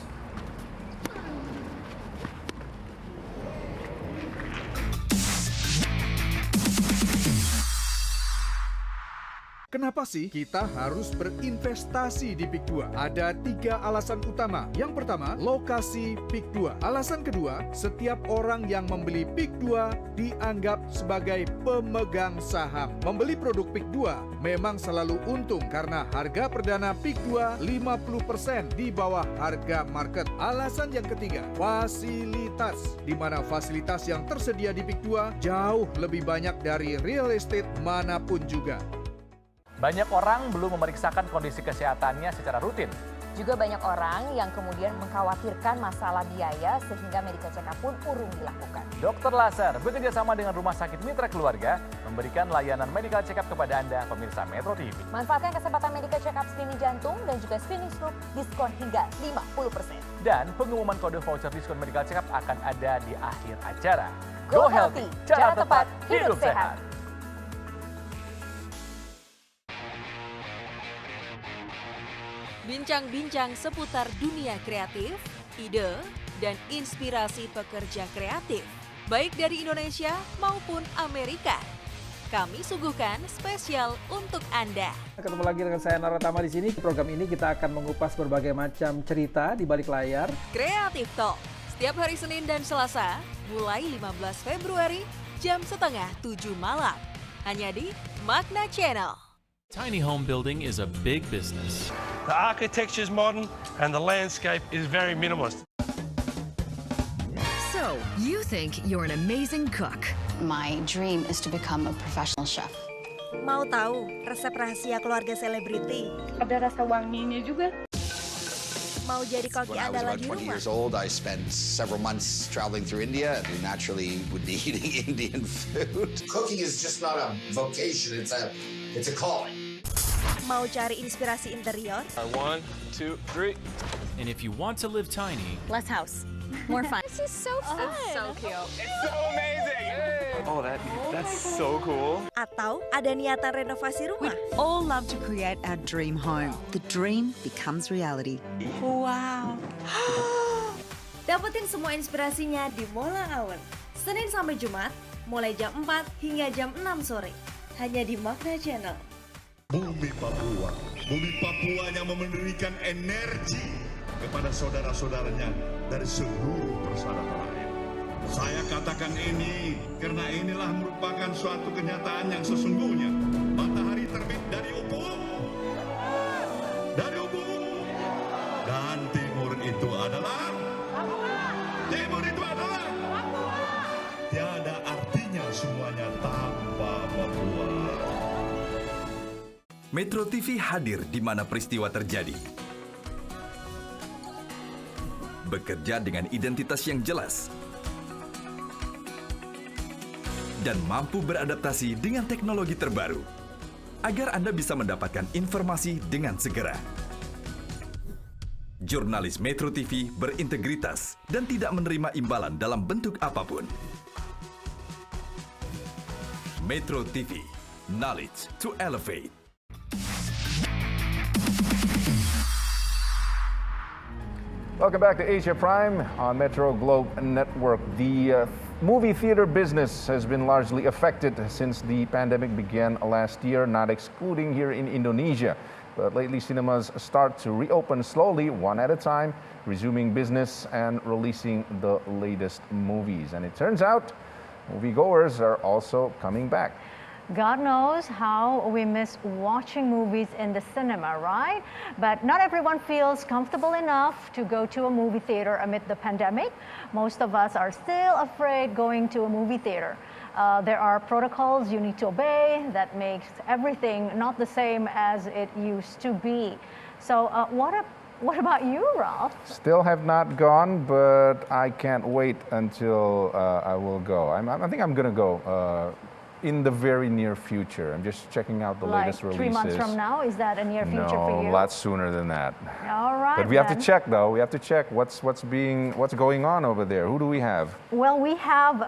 Speaker 17: Kenapa sih kita harus berinvestasi di PIK 2? Ada 3 alasan utama. Yang pertama, lokasi PIK 2. Alasan kedua, setiap orang yang membeli PIK 2 dianggap sebagai pemegang saham. Membeli produk PIK 2 memang selalu untung karena harga perdana PIK 2 50% di bawah harga market. Alasan yang ketiga, fasilitas. Di mana fasilitas yang tersedia di PIK 2 jauh lebih banyak dari real estate manapun juga.
Speaker 18: Banyak orang belum memeriksakan kondisi kesehatannya secara rutin.
Speaker 19: Juga banyak orang yang kemudian mengkhawatirkan masalah biaya sehingga medical check-up pun urung dilakukan.
Speaker 18: Dokter Laser bekerja sama dengan Rumah Sakit Mitra Keluarga memberikan layanan medical check-up kepada Anda, pemirsa Metro TV.
Speaker 19: Manfaatkan kesempatan medical check-up screening jantung dan juga screening stroke diskon hingga 50%.
Speaker 18: Dan pengumuman kode voucher diskon medical check-up akan ada di akhir acara.
Speaker 19: Go Healthy, cara tepat, hidup sehat.
Speaker 5: Bincang-bincang seputar dunia kreatif, ide, dan inspirasi pekerja kreatif, baik dari Indonesia maupun Amerika. Kami suguhkan spesial untuk Anda.
Speaker 20: Ketemu lagi dengan saya Naratama di sini. Program ini kita akan mengupas berbagai macam cerita di balik layar.
Speaker 5: Creative Talk, setiap hari Senin dan Selasa, mulai 15 Februari, jam 6:30 malam. Hanya di Magna Channel.
Speaker 27: Tiny home building is a big business.
Speaker 21: The architecture is modern and the landscape is very minimalist.
Speaker 22: So, you think you're an amazing cook.
Speaker 23: My dream is to become a professional chef.
Speaker 24: Mau tahu resep rahasia keluarga selebriti?
Speaker 25: Ada rasa wanginya juga.
Speaker 24: Mau jadi koki andalan di rumah?
Speaker 26: When I was about 20 years old, I spent several months traveling through India, and we naturally would be eating Indian food. Cooking is just not a vocation, it's a calling.
Speaker 24: Mau cari inspirasi interior?
Speaker 21: 1, 2, 3.
Speaker 27: And if you want to live tiny,
Speaker 24: Less house, more fun.
Speaker 25: This is so fun.
Speaker 24: It's so cute.
Speaker 21: It's so amazing. Oh, that's so cool.
Speaker 24: Atau ada niatan renovasi rumah?
Speaker 31: We all love to create our dream home. The dream becomes reality.
Speaker 24: Wow. Dapetin semua inspirasinya di Mola Hour. Senin sampai Jumat, mulai jam 4 hingga jam 6 sore. Hanya di Magna Channel.
Speaker 32: Bumi Papua yang memberikan energi kepada saudara-saudaranya dari seluruh persada lain. Saya katakan ini karena inilah merupakan suatu kenyataan yang sesungguhnya. Matahari terbit dari ufuk, dan timur itu adalah tiada artinya semuanya tanpa Papua.
Speaker 9: Metro TV hadir di mana peristiwa terjadi. Bekerja dengan identitas yang jelas. Dan mampu beradaptasi dengan teknologi terbaru. Agar Anda bisa mendapatkan informasi dengan segera. Jurnalis Metro TV berintegritas dan tidak menerima imbalan dalam bentuk apapun. Metro TV, knowledge to elevate.
Speaker 29: Welcome back to Asia Prime on Metro Globe Network. The movie theater business has been largely affected since the pandemic began last year, not excluding here in Indonesia. But lately, cinemas start to reopen slowly, one at a time, resuming business and releasing the latest movies. And it turns out, moviegoers are also coming back.
Speaker 30: God knows how we miss watching movies in the cinema, right? But not everyone feels comfortable enough to go to a movie theater amid the pandemic. Most of us are still afraid going to a movie theater. There are protocols you need to obey that makes everything not the same as it used to be. So what about you, Ralph?
Speaker 29: Still have not gone, but I can't wait until I will go. I think I'm going to go in the very near future. I'm just checking out the latest releases.
Speaker 30: 3 months from now? Is that a near future for you?
Speaker 29: No, a lot sooner than that.
Speaker 30: All right.
Speaker 29: But we have to check, though. We have to check what's going on over there. Who do we have?
Speaker 30: Well, we have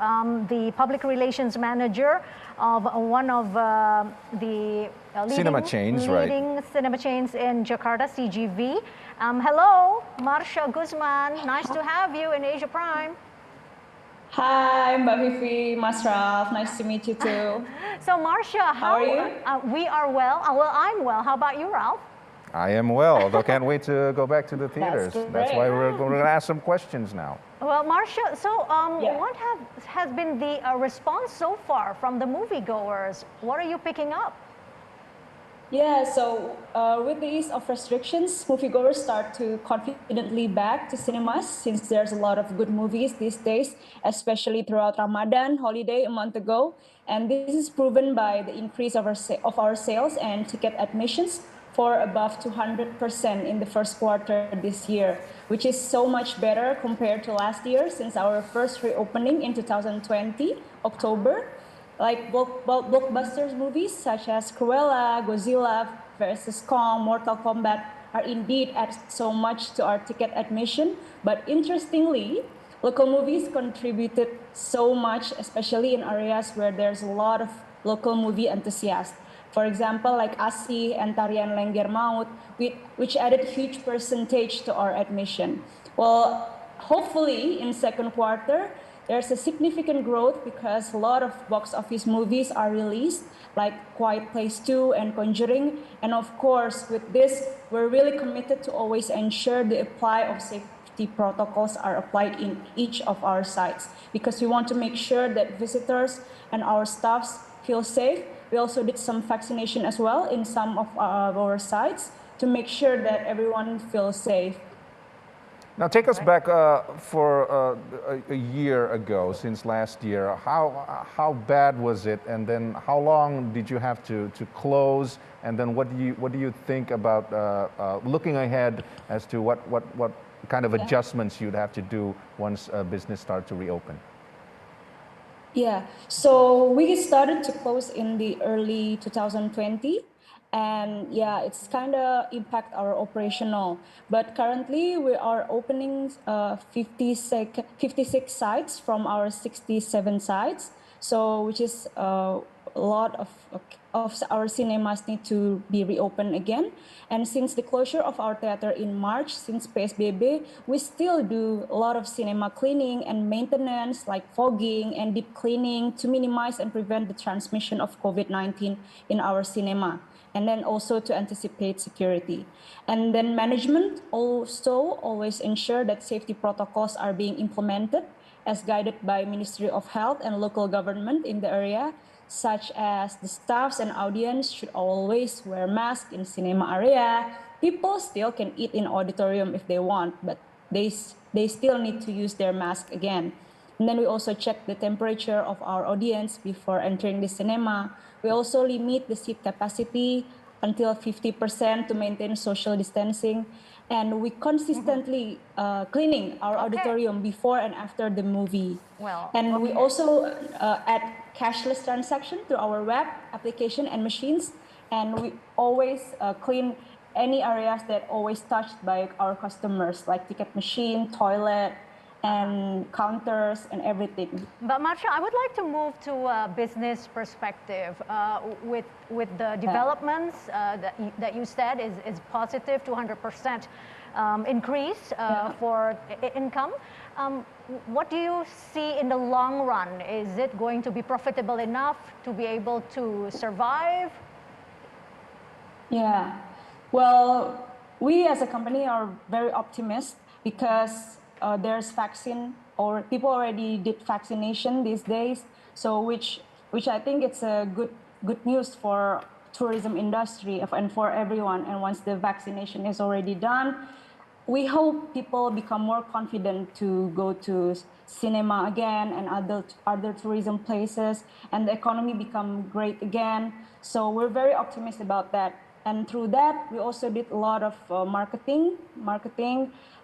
Speaker 30: the public relations manager of one of the
Speaker 29: cinema chains,
Speaker 30: leading cinema chains in Jakarta, CGV. Hello, Marsha Guzman. Nice to have you in Asia Prime.
Speaker 25: Hi, Mbak Vivi, Mas Ralph. Nice to meet you too.
Speaker 30: So, Marsha,
Speaker 25: how are you?
Speaker 30: We are well. Well, I'm well. How about you, Ralph?
Speaker 29: I am well, although can't wait to go back to the theaters. That's why we're going to ask some questions now.
Speaker 30: Well, Marsha, so what has been the response so far from the moviegoers? What are you picking up?
Speaker 25: Yeah, so with the ease of restrictions, moviegoers start to confidently back to cinemas since there's a lot of good movies these days, especially throughout Ramadan holiday a month ago. And this is proven by the increase of our sales and ticket admissions for above 200% in the first quarter this year, which is so much better compared to last year since our first reopening in 2020, October. Like blockbusters movies such as Cruella, Godzilla vs. Kong, Mortal Kombat are indeed add so much to our ticket admission. But interestingly, local movies contributed so much, especially in areas where there's a lot of local movie enthusiasts. For example, like Asi and Tarian Lengger Maut, which added huge percentage to our admission. Well, hopefully in second quarter, there's a significant growth because a lot of box office movies are released, like Quiet Place 2 and Conjuring. And of course, with this, we're really committed to always ensure the apply of safety protocols are applied in each of our sites because we want to make sure that visitors and our staffs feel safe. We also did some vaccination as well in some of our sites to make sure that everyone feels safe.
Speaker 29: Now take us back for a year ago, since last year. How bad was it, and then how long did you have to close? And then what do you think about looking ahead as to what kind of adjustments you'd have to do once business starts to reopen?
Speaker 25: Yeah, so we started to close in the early 2020. And yeah, it's kind of impact our operational. But currently we are opening 56 sites from our 67 sites. So which is a lot of our cinemas need to be reopened again. And since the closure of our theater in March, since PSBB, we still do a lot of cinema cleaning and maintenance like fogging and deep cleaning to minimize and prevent the transmission of COVID-19 in our cinema. And then also to anticipate security. And then management also always ensure that safety protocols are being implemented as guided by Ministry of Health and local government in the area, such as the staffs and audience should always wear masks in cinema area. People still can eat in auditorium if they want, but they still need to use their mask again. And then we also check the temperature of our audience before entering the cinema. We also limit the seat capacity until 50% to maintain social distancing. And we consistently cleaning our auditorium before and after the movie. And we also add cashless transaction to our web application and machines. And we always clean any areas that always touched by our customers, like ticket machine, toilet, and counters and everything.
Speaker 30: But Marsha, I would like to move to a business perspective. With the developments that you said is positive, 200% increase for income. What do you see in the long run? Is it going to be profitable enough to be able to survive?
Speaker 25: Yeah, well, we as a company are very optimistic because there's vaccine, or people already did vaccination these days, so which I think it's a good good news for tourism industry and for everyone. And once the vaccination is already done, we hope people become more confident to go to cinema again and other tourism places, and the economy become great again. So we're very optimistic about that. And through that, we also did a lot of marketing.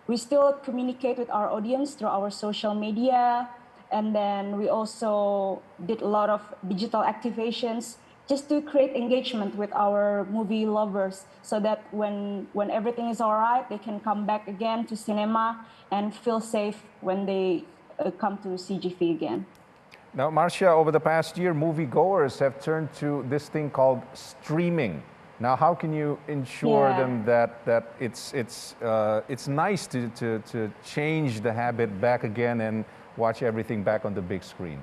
Speaker 25: We still communicate with our audience through our social media. And then we also did a lot of digital activations just to create engagement with our movie lovers, so that when everything is all right, they can come back again to cinema and feel safe when they come to CGV again.
Speaker 29: Now, Marcia, over the past year, moviegoers have turned to this thing called streaming. Now, how can you ensure them that it's nice to change the habit back again and watch everything back on the big screen?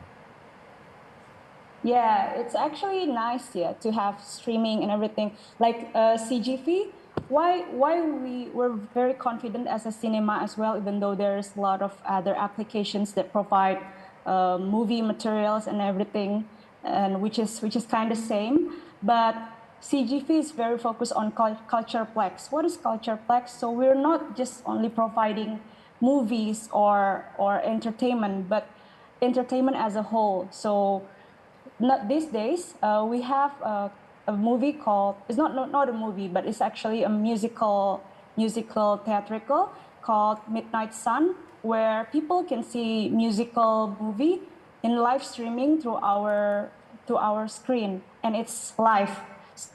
Speaker 25: Yeah, it's actually nice to have streaming and everything. Like CGV, why we're very confident as a cinema as well, even though there's a lot of other applications that provide movie materials and everything, and which is kind of same. But CGV is very focused on cultureplex. What is cultureplex? So we're not just only providing movies or entertainment, but entertainment as a whole. So not these days, we have a movie called, it's not a movie, but it's actually a musical theatrical called Midnight Sun, where people can see musical movie in live streaming through our screen, and it's live.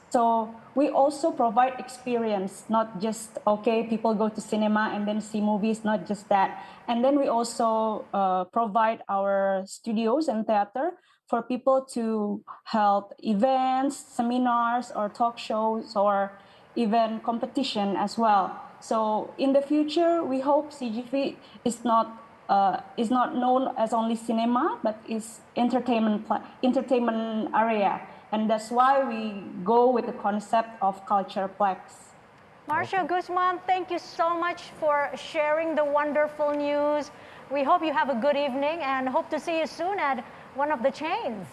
Speaker 25: So we also provide experience, not just, people go to cinema and then see movies, not just that. And then we also provide our studios and theater for people to hold events, seminars, or talk shows, or even competition as well. So in the future, we hope CGV is not known as only cinema, but is entertainment area. And that's why we go with the concept of cultureplex.
Speaker 30: Marcia Guzman, thank you so much for sharing the wonderful news. We hope you have a good evening and hope to see you soon at one of the chains.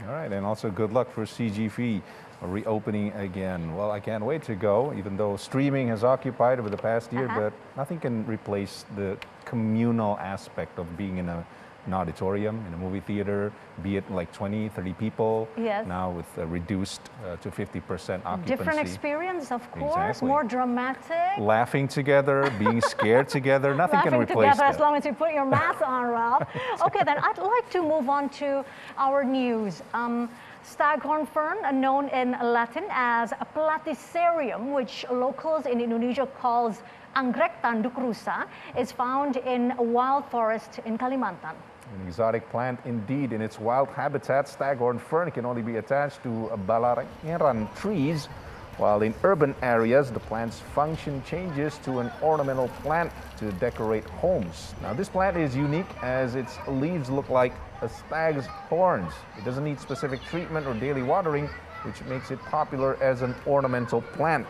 Speaker 29: All right, and also good luck for CGV reopening again. Well, I can't wait to go, even though streaming has occupied over the past year, but nothing can replace the communal aspect of being in an auditorium, in a movie theater, be it like 20, 30 people.
Speaker 30: Yes.
Speaker 29: Now with reduced to 50% occupancy.
Speaker 30: Different experience, of course,
Speaker 29: Exactly.
Speaker 30: more dramatic.
Speaker 29: Laughing together, being scared together, nothing can replace
Speaker 30: together
Speaker 29: that.
Speaker 30: as long as you put your mask on, Ralph. Okay, then I'd like to move on to our news. Staghorn fern, known in Latin as Platycerium, which locals in Indonesia calls anggrek tanduk rusa, is found in a wild forest in Kalimantan.
Speaker 29: An exotic plant indeed. In its wild habitat, staghorn fern can only be attached to balarangan trees, while in urban areas, the plant's function changes to an ornamental plant to decorate homes. Now, this plant is unique as its leaves look like a stag's horns. It doesn't need specific treatment or daily watering, which makes it popular as an ornamental plant.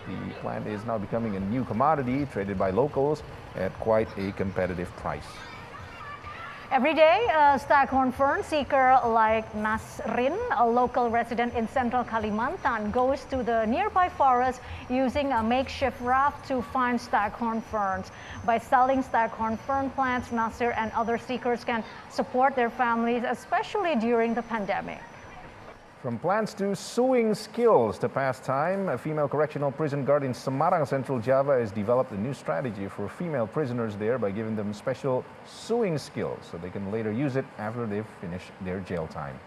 Speaker 29: The plant is now becoming a new commodity traded by locals at quite a competitive price.
Speaker 30: Every day, a staghorn fern seeker like Nasrin, a local resident in central Kalimantan, goes to the nearby forest using a makeshift raft to find staghorn ferns. By selling staghorn fern plants, Nasir and other seekers can support their families, especially during the pandemic.
Speaker 29: From plants to sewing skills to pass time, a female correctional prison guard in Semarang, Central Java, has developed a new strategy for female prisoners there by giving them special sewing skills so they can later use it after they've finished their jail time.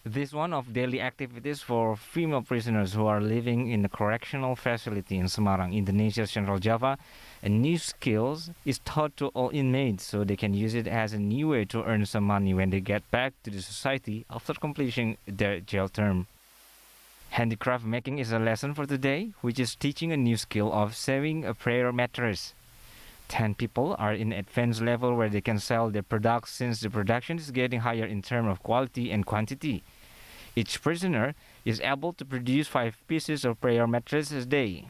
Speaker 1: This is one of daily activities for female prisoners who are living in a correctional facility in Semarang, Indonesia, Central Java. And new skills is taught to all inmates so they can use it as a new way to earn some money when they get back to the society after completing their jail term. Handicraft making is a lesson for today, which is teaching a new skill of sewing a prayer mattress. 10 people are in advanced level where they can sell their products since the production is getting higher in terms of quality and quantity. Each prisoner is able to produce 5 pieces of prayer mattress a day.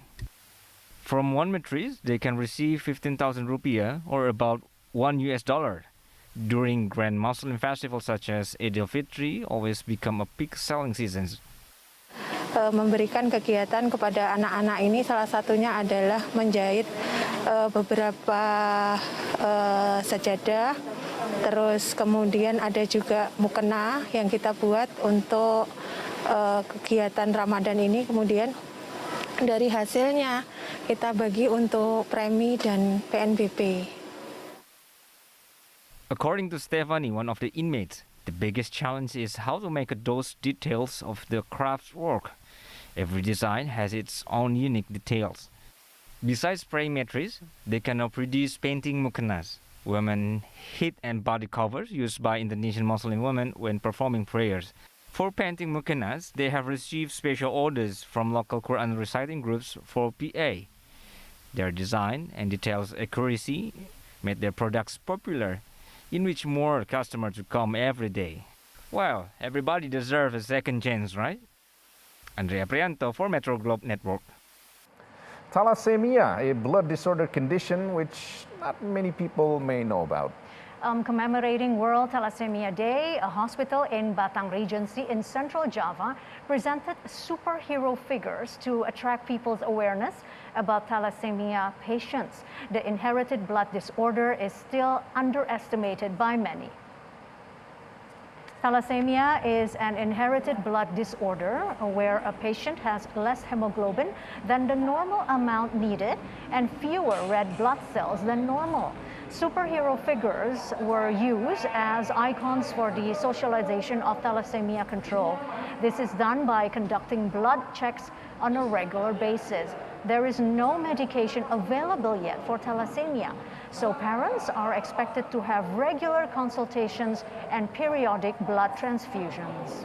Speaker 1: From one mattress, they can receive 15,000 rupiah or about $1. during grand Muslim festivals such as Idul Fitri always become a peak selling season.
Speaker 2: Memberikan kegiatan kepada anak-anak ini salah satunya adalah menjahit beberapa sajadah, terus kemudian ada juga mukena yang kita buat untuk kegiatan Ramadan ini, kemudian dari hasilnya kita bagi untuk premi dan PNBP.
Speaker 1: According to Stephanie, one of the inmates, the biggest challenge is how to make those details of the craft work. Every design has its own unique details. Besides praying matrices, they can now produce painting mukenas, women head and body covers used by Indonesian Muslim women when performing prayers. For painting mukenas, they have received special orders from local Quran reciting groups for PA. Their design and details accuracy made their products popular, in which more customers would come every day. Well, everybody deserves a second chance, right? Andrea Prianto for Metro Globe Network.
Speaker 29: Thalassemia, a blood disorder condition which not many people may know about.
Speaker 30: Commemorating World Thalassemia Day, a hospital in Batang Regency in Central Java presented superhero figures to attract people's awareness about thalassemia patients. The inherited blood disorder is still underestimated by many. Thalassemia is an inherited blood disorder where a patient has less hemoglobin than the normal amount needed and fewer red blood cells than normal. Superhero figures were used as icons for the socialization of thalassemia control. This is done by conducting blood checks on a regular basis. There is no medication available yet for thalassemia, so parents are expected to have regular consultations and periodic blood transfusions.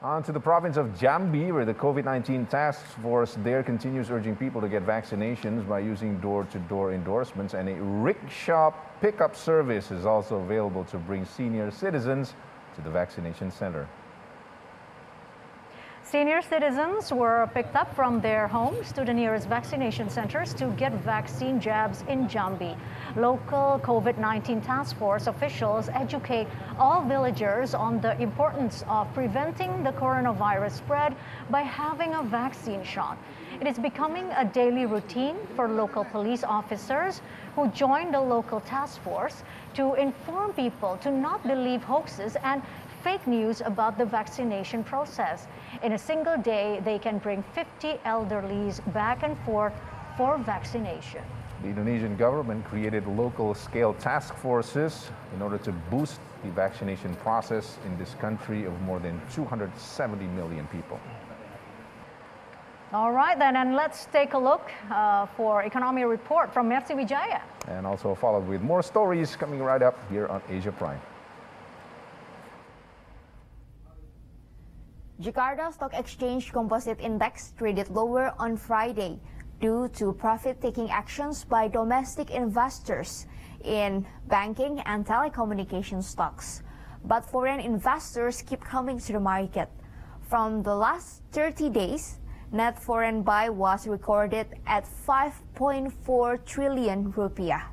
Speaker 29: On to the province of Jambi, where the COVID-19 task force there continues urging people to get vaccinations by using door-to-door endorsements, and a rickshaw pickup service is also available to bring senior citizens to the vaccination center.
Speaker 30: Senior citizens were picked up from their homes to the nearest vaccination centers to get vaccine jabs in Jambi. Local COVID-19 task force officials educate all villagers on the importance of preventing the coronavirus spread by having a vaccine shot. It is becoming a daily routine for local police officers who join the local task force to inform people to not believe hoaxes and fake news about the vaccination process. In a single day, they can bring 50 elderlies back and forth for vaccination.
Speaker 29: The Indonesian government created local-scale task forces in order to boost the vaccination process in this country of more than 270 million people.
Speaker 30: All right, then, and let's take a look for economy report from Mercy Wijaya.
Speaker 29: And also followed with more stories coming right up here on Asia Prime.
Speaker 3: Jakarta Stock Exchange Composite Index traded lower on Friday due to profit-taking actions by domestic investors in banking and telecommunication stocks. But foreign investors keep coming to the market. From the last 30 days, net foreign buy was recorded at 5.4 trillion rupiah.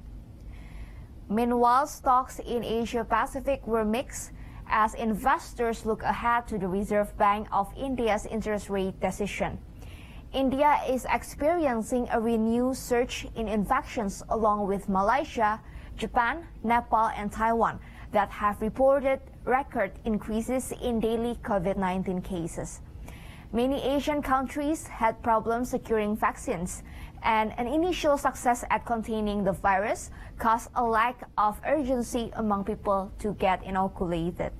Speaker 3: Meanwhile, stocks in Asia Pacific were mixed as investors look ahead to the Reserve Bank of India's interest rate decision. India is experiencing a renewed surge in infections along with Malaysia, Japan, Nepal, and Taiwan that have reported record increases in daily COVID-19 cases. Many Asian countries had problems securing vaccines, and an initial success at containing the virus caused a lack of urgency among people to get inoculated.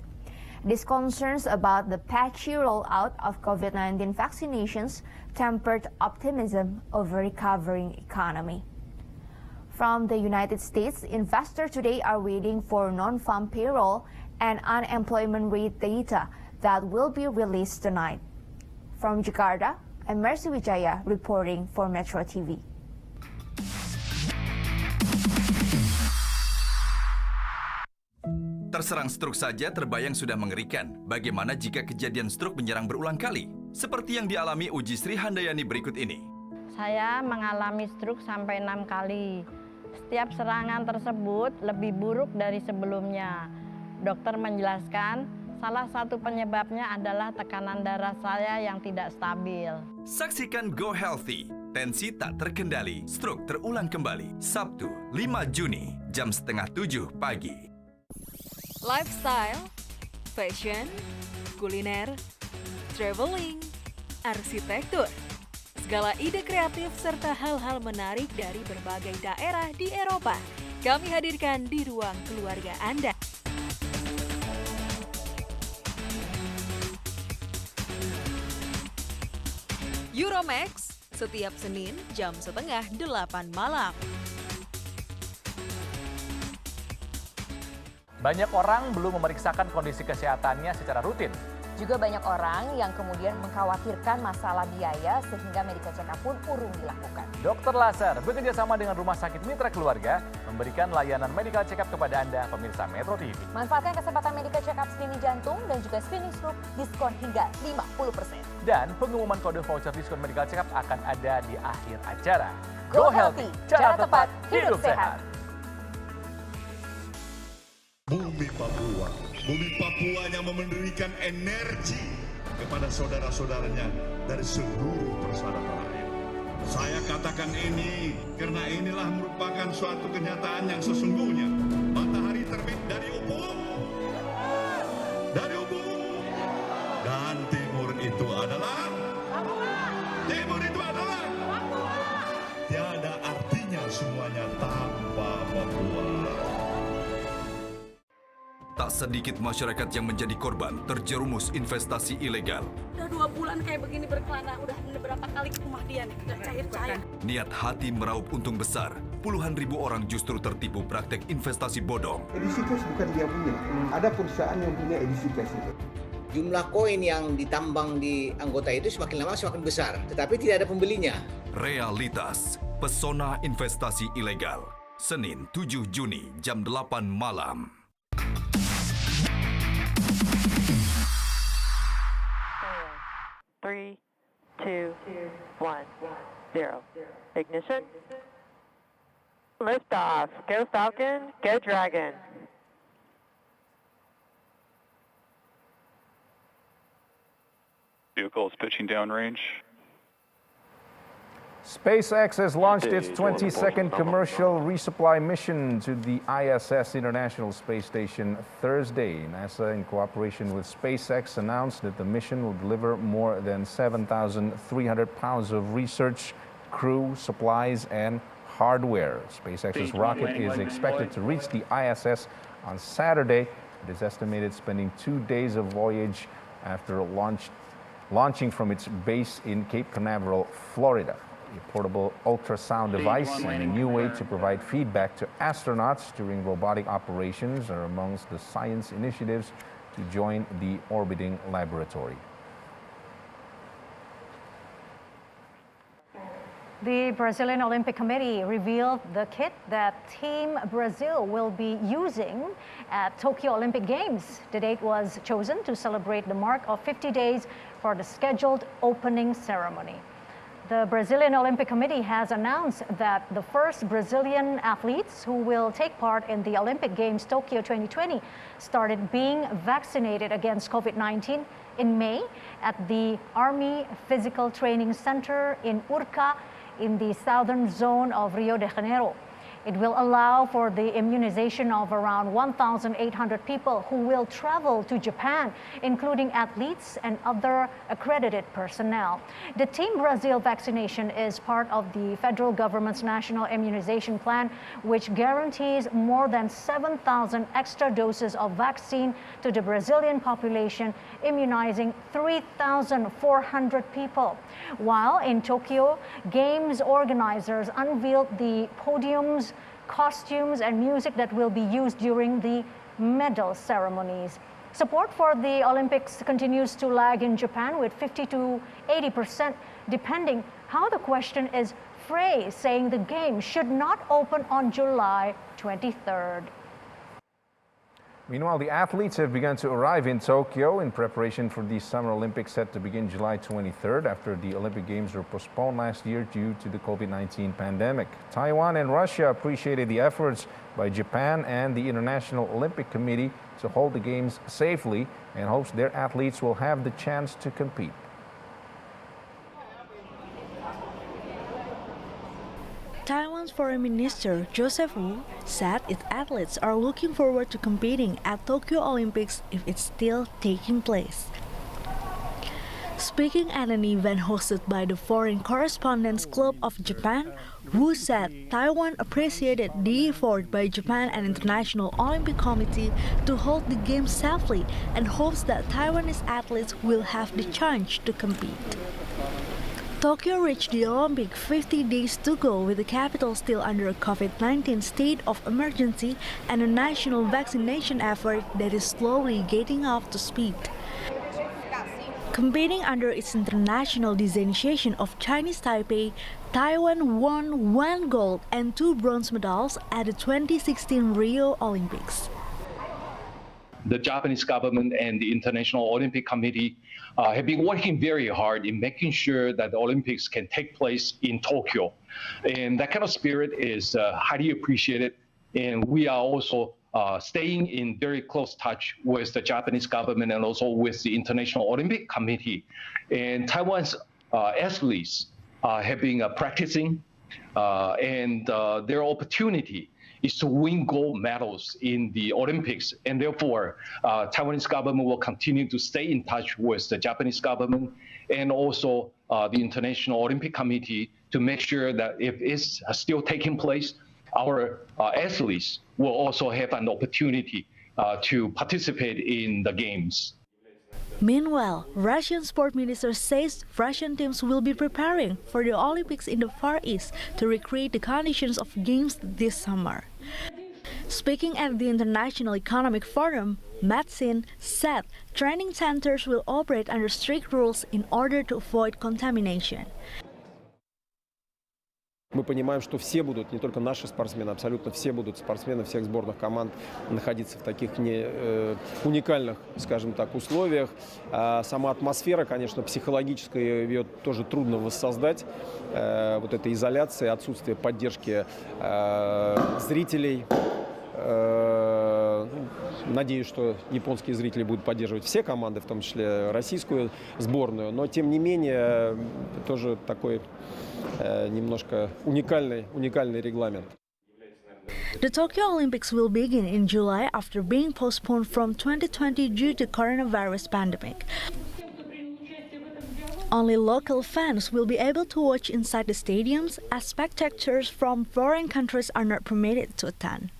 Speaker 3: These concerns about the patchy rollout of COVID-19 vaccinations tempered optimism of a recovering economy. From the United States, investors today are waiting for non-farm payroll and unemployment rate data that will be released tonight. From Jakarta, I'm Mercy Wijaya reporting for Metro TV.
Speaker 9: Terserang stroke saja terbayang sudah mengerikan. Bagaimana jika kejadian stroke menyerang berulang kali? Seperti yang dialami Uji Sri Handayani berikut ini.
Speaker 4: Saya mengalami stroke sampai 6 kali. Setiap serangan tersebut lebih buruk dari sebelumnya. Dokter menjelaskan, salah satu penyebabnya adalah tekanan darah saya yang tidak stabil.
Speaker 9: Saksikan Go Healthy, tensi tak terkendali, stroke terulang kembali. Sabtu, 5 Juni, jam 6:30 pagi.
Speaker 5: Lifestyle, fashion, kuliner, traveling, arsitektur, segala ide kreatif serta hal-hal menarik dari berbagai daerah di Eropa kami hadirkan di ruang keluarga Anda. Euromax, setiap Senin jam 7:30 malam.
Speaker 18: Banyak orang belum memeriksakan kondisi kesehatannya secara rutin.
Speaker 19: Juga banyak orang yang kemudian mengkhawatirkan masalah biaya sehingga medical check-up pun urung dilakukan.
Speaker 18: Dr. Laser bekerja sama dengan Rumah Sakit Mitra Keluarga memberikan layanan medical check-up kepada Anda, pemirsa Metro TV.
Speaker 19: Manfaatkan kesempatan medical check-up screening jantung dan juga screening stroke, diskon hingga 50%.
Speaker 18: Dan pengumuman kode voucher diskon medical check-up akan ada di akhir acara.
Speaker 19: Go Healthy, cara tepat hidup sehat.
Speaker 32: Bumi Papua. Bumi Papua yang memberikan energi kepada saudara-saudaranya dari seluruh persahabatan lain. Saya katakan ini karena inilah merupakan suatu kenyataan yang sesungguhnya. Matahari terbit dari ufuk. Dari ufuk. Dan timur itu adalah Timur itu adalah tiada artinya semuanya tanpa Papua.
Speaker 9: Tak sedikit masyarakat yang menjadi korban terjerumus investasi ilegal.
Speaker 6: Udah 2 bulan kayak begini berkelana, udah beberapa kali ke rumah dia nih, udah cair-cair.
Speaker 9: Niat hati meraup untung besar, puluhan ribu orang justru tertipu praktek investasi bodong.
Speaker 7: Edisi cash bukan dia punya, ada perusahaan yang punya edisi cash itu.
Speaker 8: Jumlah koin yang ditambang di anggota itu semakin lama semakin besar, tetapi tidak ada pembelinya.
Speaker 9: Realitas, pesona investasi ilegal. Senin 7 Juni jam 8 malam.
Speaker 10: 3, 2, 1, 0. Ignition. Lift off. Go Falcon. Go Dragon.
Speaker 11: Vehicle is pitching downrange.
Speaker 29: SpaceX has launched its 22nd commercial resupply mission to the ISS International Space Station Thursday. NASA, in cooperation with SpaceX, announced that the mission will deliver more than 7,300 pounds of research, crew, supplies, and hardware. SpaceX's rocket is expected to reach the ISS on Saturday. It is estimated spending 2 days of voyage after launching from its base in Cape Canaveral, Florida. A portable ultrasound device and a new way to provide feedback to astronauts during robotic operations are amongst the science initiatives to join the orbiting laboratory.
Speaker 30: The Brazilian Olympic Committee revealed the kit that Team Brazil will be using at Tokyo Olympic Games. The date was chosen to celebrate the mark of 50 days for the scheduled opening ceremony. The Brazilian Olympic Committee has announced that the first Brazilian athletes who will take part in the Olympic Games Tokyo 2020 started being vaccinated against COVID-19 in May at the Army Physical Training Center in Urca in the southern zone of Rio de Janeiro. It will allow for the immunization of around 1,800 people who will travel to Japan, including athletes and other accredited personnel. The Team Brazil vaccination is part of the federal government's national immunization plan, which guarantees more than 7,000 extra doses of vaccine to the Brazilian population, immunizing 3,400 people. While in Tokyo, Games organizers unveiled the podiums, costumes, and music that will be used during the medal ceremonies. Support for the Olympics continues to lag in Japan with 50 to 80%, depending how the question is phrased, saying the games should not open on July 23rd.
Speaker 29: Meanwhile, the athletes have begun to arrive in Tokyo in preparation for the Summer Olympics set to begin July 23rd after the Olympic Games were postponed last year due to the COVID-19 pandemic. Taiwan and Russia appreciated the efforts by Japan and the International Olympic Committee to hold the Games safely and hopes their athletes will have the chance to compete.
Speaker 11: Taiwan's Foreign Minister Joseph Wu said its athletes are looking forward to competing at Tokyo Olympics if it's still taking place. Speaking at an event hosted by the Foreign Correspondents Club of Japan, Wu said Taiwan appreciated the effort by Japan and International Olympic Committee to hold the games safely and hopes that Taiwanese athletes will have the chance to compete. Tokyo reached the Olympic 50 days to go with the capital still under a COVID-19 state of emergency and a national vaccination effort that is slowly getting up to speed. Competing under its international designation of Chinese Taipei, Taiwan won 1 gold and 2 bronze medals at the 2016 Rio Olympics.
Speaker 12: The Japanese government and the International Olympic Committee have been working very hard in making sure that the Olympics can take place in Tokyo. And that kind of spirit is highly appreciated. And we are also staying in very close touch with the Japanese government and also with the International Olympic Committee. And Taiwan's athletes have been practicing and their opportunity is to win gold medals in the Olympics. And therefore, Taiwanese government will continue to stay in touch with the Japanese government and also the International Olympic Committee to make sure that if it's still taking place, our athletes will also have an opportunity to participate in the games.
Speaker 11: Meanwhile, Russian sport minister says Russian teams will be preparing for the Olympics in the Far East to recreate the conditions of games this summer. Speaking at the International Economic Forum, Matt said training centers will operate under strict rules in order to avoid contamination.
Speaker 13: Мы понимаем, что все будут, не только наши спортсмены, абсолютно все будут спортсмены всех сборных команд находиться в таких уникальных, скажем так, условиях. Сама атмосфера, конечно, психологическая, ее тоже трудно воссоздать. Вот эта изоляция, отсутствие поддержки зрителей. Надеюсь, что японские зрители будут поддерживать все команды, в том числе российскую сборную, но тем не менее тоже такой немножко уникальный регламент.
Speaker 11: The Tokyo Olympics will begin in July after being postponed from 2020 due to coronavirus pandemic. Only local fans will be able to watch inside the stadiums as spectators from foreign countries are not permitted to attend.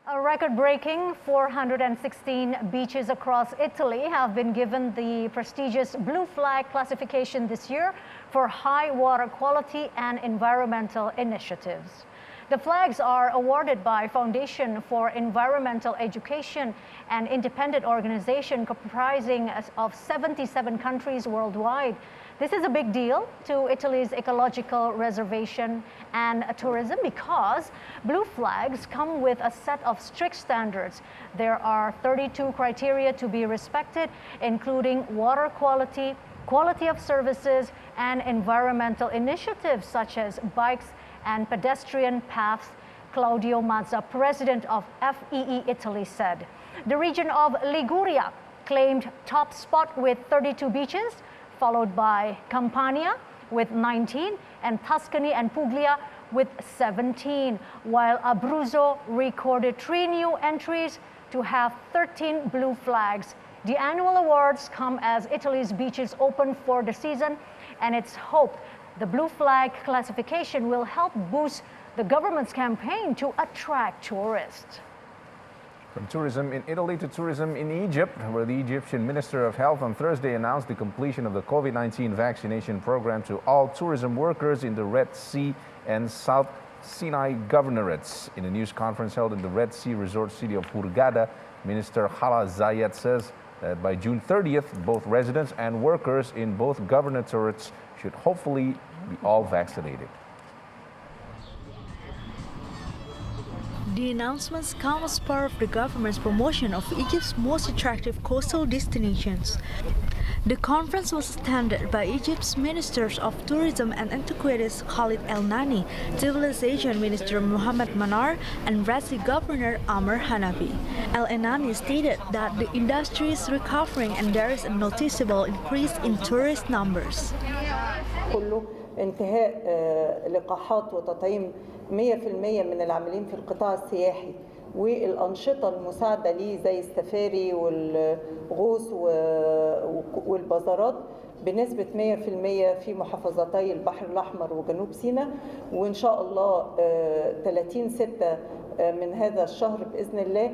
Speaker 30: A record-breaking 416 beaches across Italy have been given the prestigious Blue Flag classification this year for high water quality and environmental initiatives. The flags are awarded by Foundation for Environmental Education, an independent organization comprising of 77 countries worldwide. This is a big deal to Italy's ecological reservation and tourism because blue flags come with a set of strict standards. There are 32 criteria to be respected, including water quality, quality of services, and environmental initiatives such as bikes and pedestrian paths, Claudio Mazza, president of FEE Italy, said. The region of Liguria claimed top spot with 32 beaches, followed by Campania with 19 and Tuscany and Puglia with 17, while Abruzzo recorded 3 new entries to have 13 blue flags. The annual awards come as Italy's beaches open for the season, and it's hoped the blue flag classification will help boost the government's campaign to attract tourists.
Speaker 29: From tourism in Italy to tourism in Egypt, where the Egyptian Minister of Health on Thursday announced the completion of the COVID-19 vaccination program to all tourism workers in the Red Sea and South Sinai governorates. In a news conference held in the Red Sea resort city of Hurghada, Minister Hala Zayed says that by June 30th, both residents and workers in both governorates should hopefully be all vaccinated.
Speaker 11: The announcements come as part of the government's promotion of Egypt's most attractive coastal destinations. The conference was attended by Egypt's Ministers of Tourism and Antiquities Khalid El Nani, Civilization Minister Muhammad Manar, and Red Sea Governor Amr Hanafi. El Nani stated that the industry is recovering and there is a noticeable increase in tourist numbers.
Speaker 14: انتهاء لقاحات وتطعيم 100% من العاملين في القطاع السياحي والأنشطة المساعدة ليه زي السفاري والغوص والبازارات بنسبة 100% في محافظتي البحر الأحمر وجنوب سيناء، وإن شاء الله 30/6 من هذا الشهر بإذن الله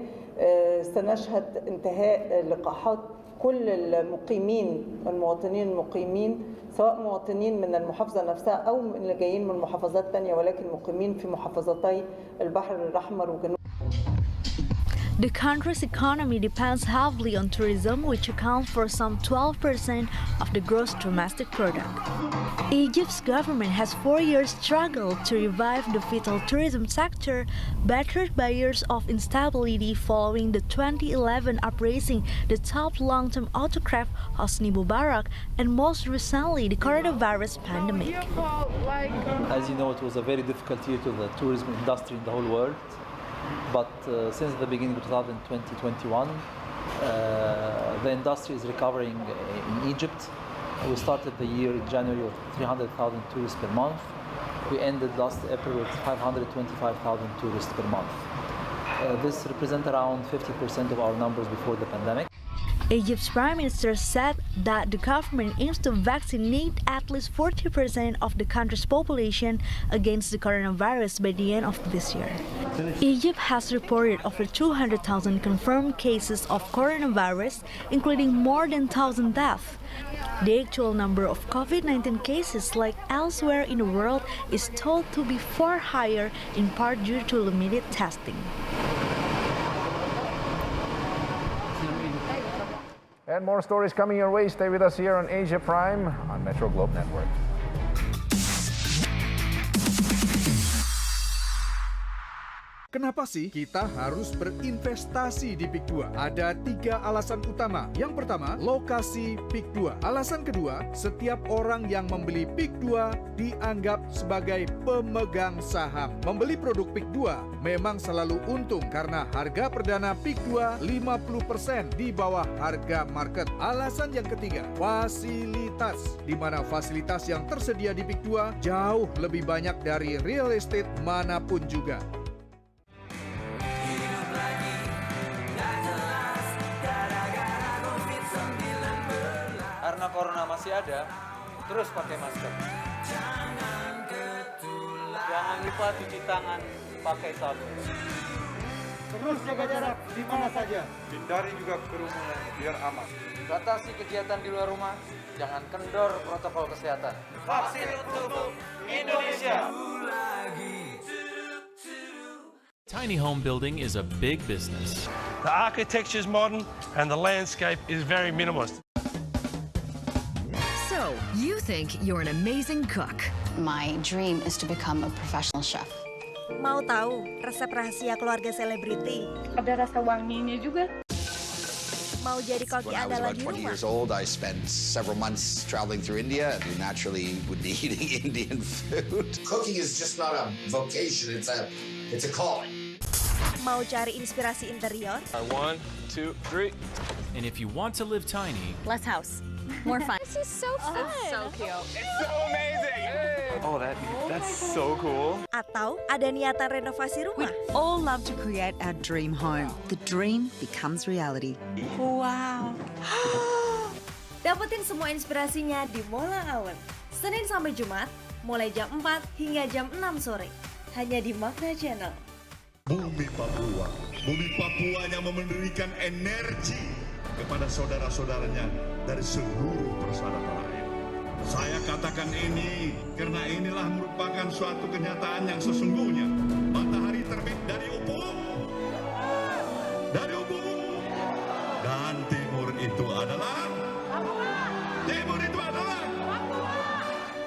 Speaker 14: سنشهد انتهاء لقاحات كل المقيمين المواطنين المقيمين سواء مواطنين من المحافظة نفسها أو من اللي جايين من محافظات تانية ولكن مقيمين في محافظتي البحر الأحمر وجنوب.
Speaker 11: The country's economy depends heavily on tourism, which accounts for some 12% of the gross domestic product. Egypt's government has 4 years struggled to revive the vital tourism sector, battered by years of instability following the 2011 uprising, the top long-term autocrat Hosni Mubarak, and most recently the coronavirus pandemic.
Speaker 15: As you know, it was a very difficult year to the tourism industry in the whole world. But since the beginning of 2021, the industry is recovering in Egypt. We started the year in January with 300,000 tourists per month. We ended last April with 525,000 tourists per month. This represents around 50% of our numbers before the pandemic.
Speaker 11: Egypt's Prime Minister said that the government aims to vaccinate at least 40% of the country's population against the coronavirus by the end of this year. Egypt has reported over 200,000 confirmed cases of coronavirus, including more than 1,000 deaths. The actual number of COVID-19 cases, like elsewhere in the world, is thought to be far higher, in part due to limited testing.
Speaker 29: And more stories coming your way. Stay with us here on Asia Prime on Metro Globe Network.
Speaker 16: Kenapa sih kita harus berinvestasi di PIK 2? Ada 3 alasan utama. Yang pertama, lokasi PIK 2. Alasan kedua, setiap orang yang membeli PIK 2 dianggap sebagai pemegang saham. Membeli produk PIK 2 memang selalu untung karena harga perdana PIK 2 50% di bawah harga market. Alasan yang ketiga, fasilitas. Di mana fasilitas yang tersedia di PIK 2 jauh lebih banyak dari real estate manapun juga.
Speaker 17: Karena corona masih ada, terus pakai masker. Jangan lupa cuci tangan pakai sabun.
Speaker 20: Terus jaga jarak di mana saja. Hindari juga kerumunan biar aman.
Speaker 17: Batasi kegiatan di luar rumah, jangan kendor protokol kesehatan.
Speaker 20: Vaksin untuk Indonesia.
Speaker 21: Tiny home building is a big business.
Speaker 22: The architecture is modern and the landscape is very minimalist.
Speaker 23: So, you think you're an amazing cook.
Speaker 26: My dream is to become a professional chef.
Speaker 24: Mau tahu resep rahasia keluarga selebriti?
Speaker 6: Ada rasa wanginya juga.
Speaker 24: Mau jadi koki andalan di rumah?
Speaker 27: When I was about 20 years old, I spent several months traveling through India, and we naturally would be eating Indian food. Cooking is just not a vocation; it's a calling.
Speaker 24: Mau cari inspirasi interior?
Speaker 22: 1, 2, 3.
Speaker 21: And if you want to live tiny,
Speaker 26: less house, more fun.
Speaker 6: This is so fun.
Speaker 26: It's so cute.
Speaker 22: It's so amazing. Oh, that's so cool.
Speaker 24: Atau ada niatan renovasi rumah?
Speaker 28: All love to create our dream home. The dream becomes reality.
Speaker 24: Wow. Dapetin semua inspirasinya di Mola Hour. Senin sampai Jumat, mulai jam 4 hingga jam 6 sore. Hanya di Makna Channel.
Speaker 32: Bumi Papua yang memberikan energi kepada saudara-saudaranya dari seluruh persada tanah air. Saya katakan ini karena inilah merupakan suatu kenyataan yang sesungguhnya. Matahari terbit dari ufuk, dan timur itu adalah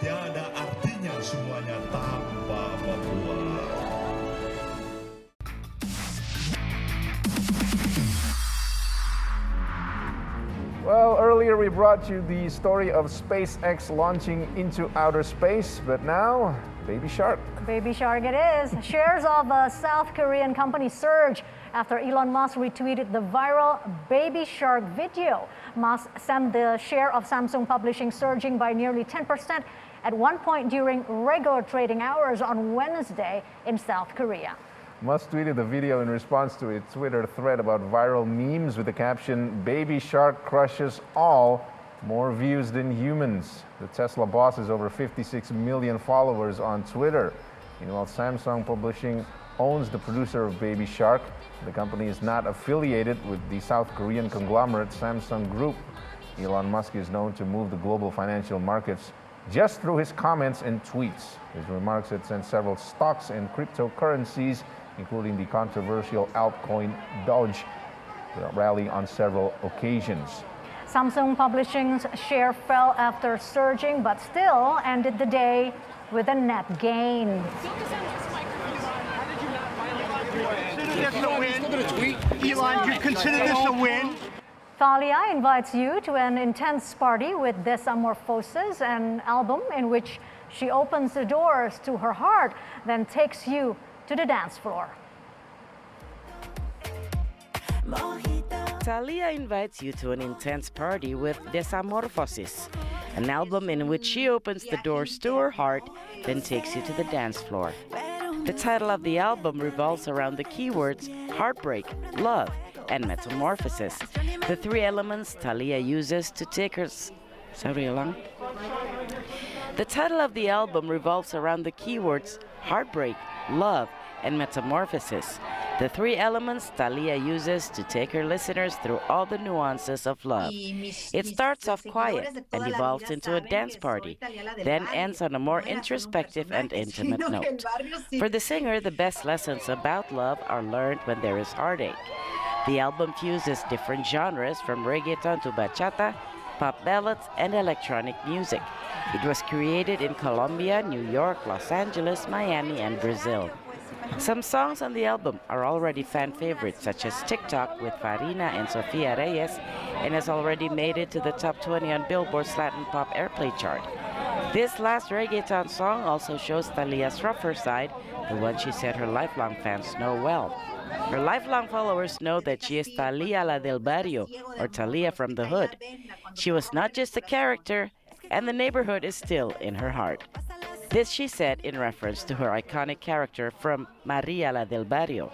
Speaker 32: tiada artinya semuanya tanpa Papua.
Speaker 29: earlier we brought you the story of SpaceX launching into outer space, but now, Baby Shark.
Speaker 30: Baby Shark it is. Shares of a South Korean company surge after Elon Musk retweeted the viral Baby Shark video. Musk sent the share of Samsung Publishing surging by nearly 10% at one point during regular trading hours on Wednesday in South Korea.
Speaker 29: Musk tweeted the video in response to a Twitter thread about viral memes with the caption, "Baby Shark crushes all, more views than humans." The Tesla boss has over 56 million followers on Twitter. Meanwhile, Samsung Publishing owns the producer of Baby Shark. The company is not affiliated with the South Korean conglomerate Samsung Group. Elon Musk is known to move the global financial markets just through his comments and tweets. His remarks had sent several stocks and cryptocurrencies, including the controversial altcoin Doge, rally on several occasions.
Speaker 30: Samsung Publishing's share fell after surging, but still ended the day with a net gain.
Speaker 1: Elon, you consider this a win?
Speaker 30: Thalia invites you to an intense party with Desamorphosis, an album in which she opens the doors to her heart, then takes you to the dance floor.
Speaker 2: Thalia invites you to an intense party with Desamorphosis, an album in which she opens the doors to her heart, then takes you to the dance floor. The title of the album revolves around the keywords heartbreak, love, and metamorphosis, the three elements Thalia uses to take her... The title of the album revolves around the keywords heartbreak, love, and metamorphosis, the three elements Thalia uses to take her listeners through all the nuances of love. It starts off quiet and evolves into a dance party, then ends on a more introspective and intimate note. For the singer, the best lessons about love are learned when there is heartache. The album fuses different genres from reggaeton to bachata, pop ballads, and electronic music. It was created in Colombia, New York, Los Angeles, Miami, and Brazil. Some songs on the album are already fan favorites, such as TikTok with Farina and Sofia Reyes, and has already made it to the top 20 on Billboard's Latin Pop Airplay chart. This last reggaeton song also shows Thalia's rougher side, the one she said her lifelong fans know well. Her lifelong followers know that she is Thalia la del barrio, or Thalia from the hood. She was not just a character, and the neighborhood is still in her heart. This she said in reference to her iconic character from Maria la del Barrio.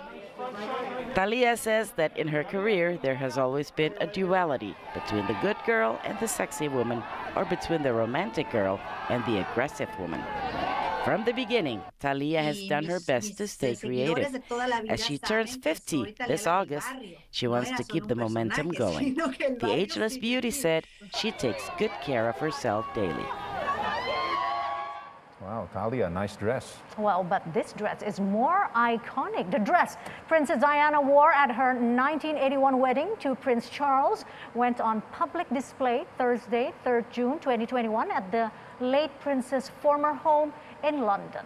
Speaker 2: Thalia says that in her career there has always been a duality between the good girl and the sexy woman, or between the romantic girl and the aggressive woman. From the beginning, Thalia has done her best to stay creative. As she turns 50 this August, she wants to keep the momentum going. The ageless beauty said she takes good care of herself daily.
Speaker 29: Wow, Thalia, nice dress.
Speaker 30: Well, but this dress is more iconic. The dress Princess Diana wore at her 1981 wedding to Prince Charles went on public display Thursday, 3rd June 2021 at the late Prince's former home in London.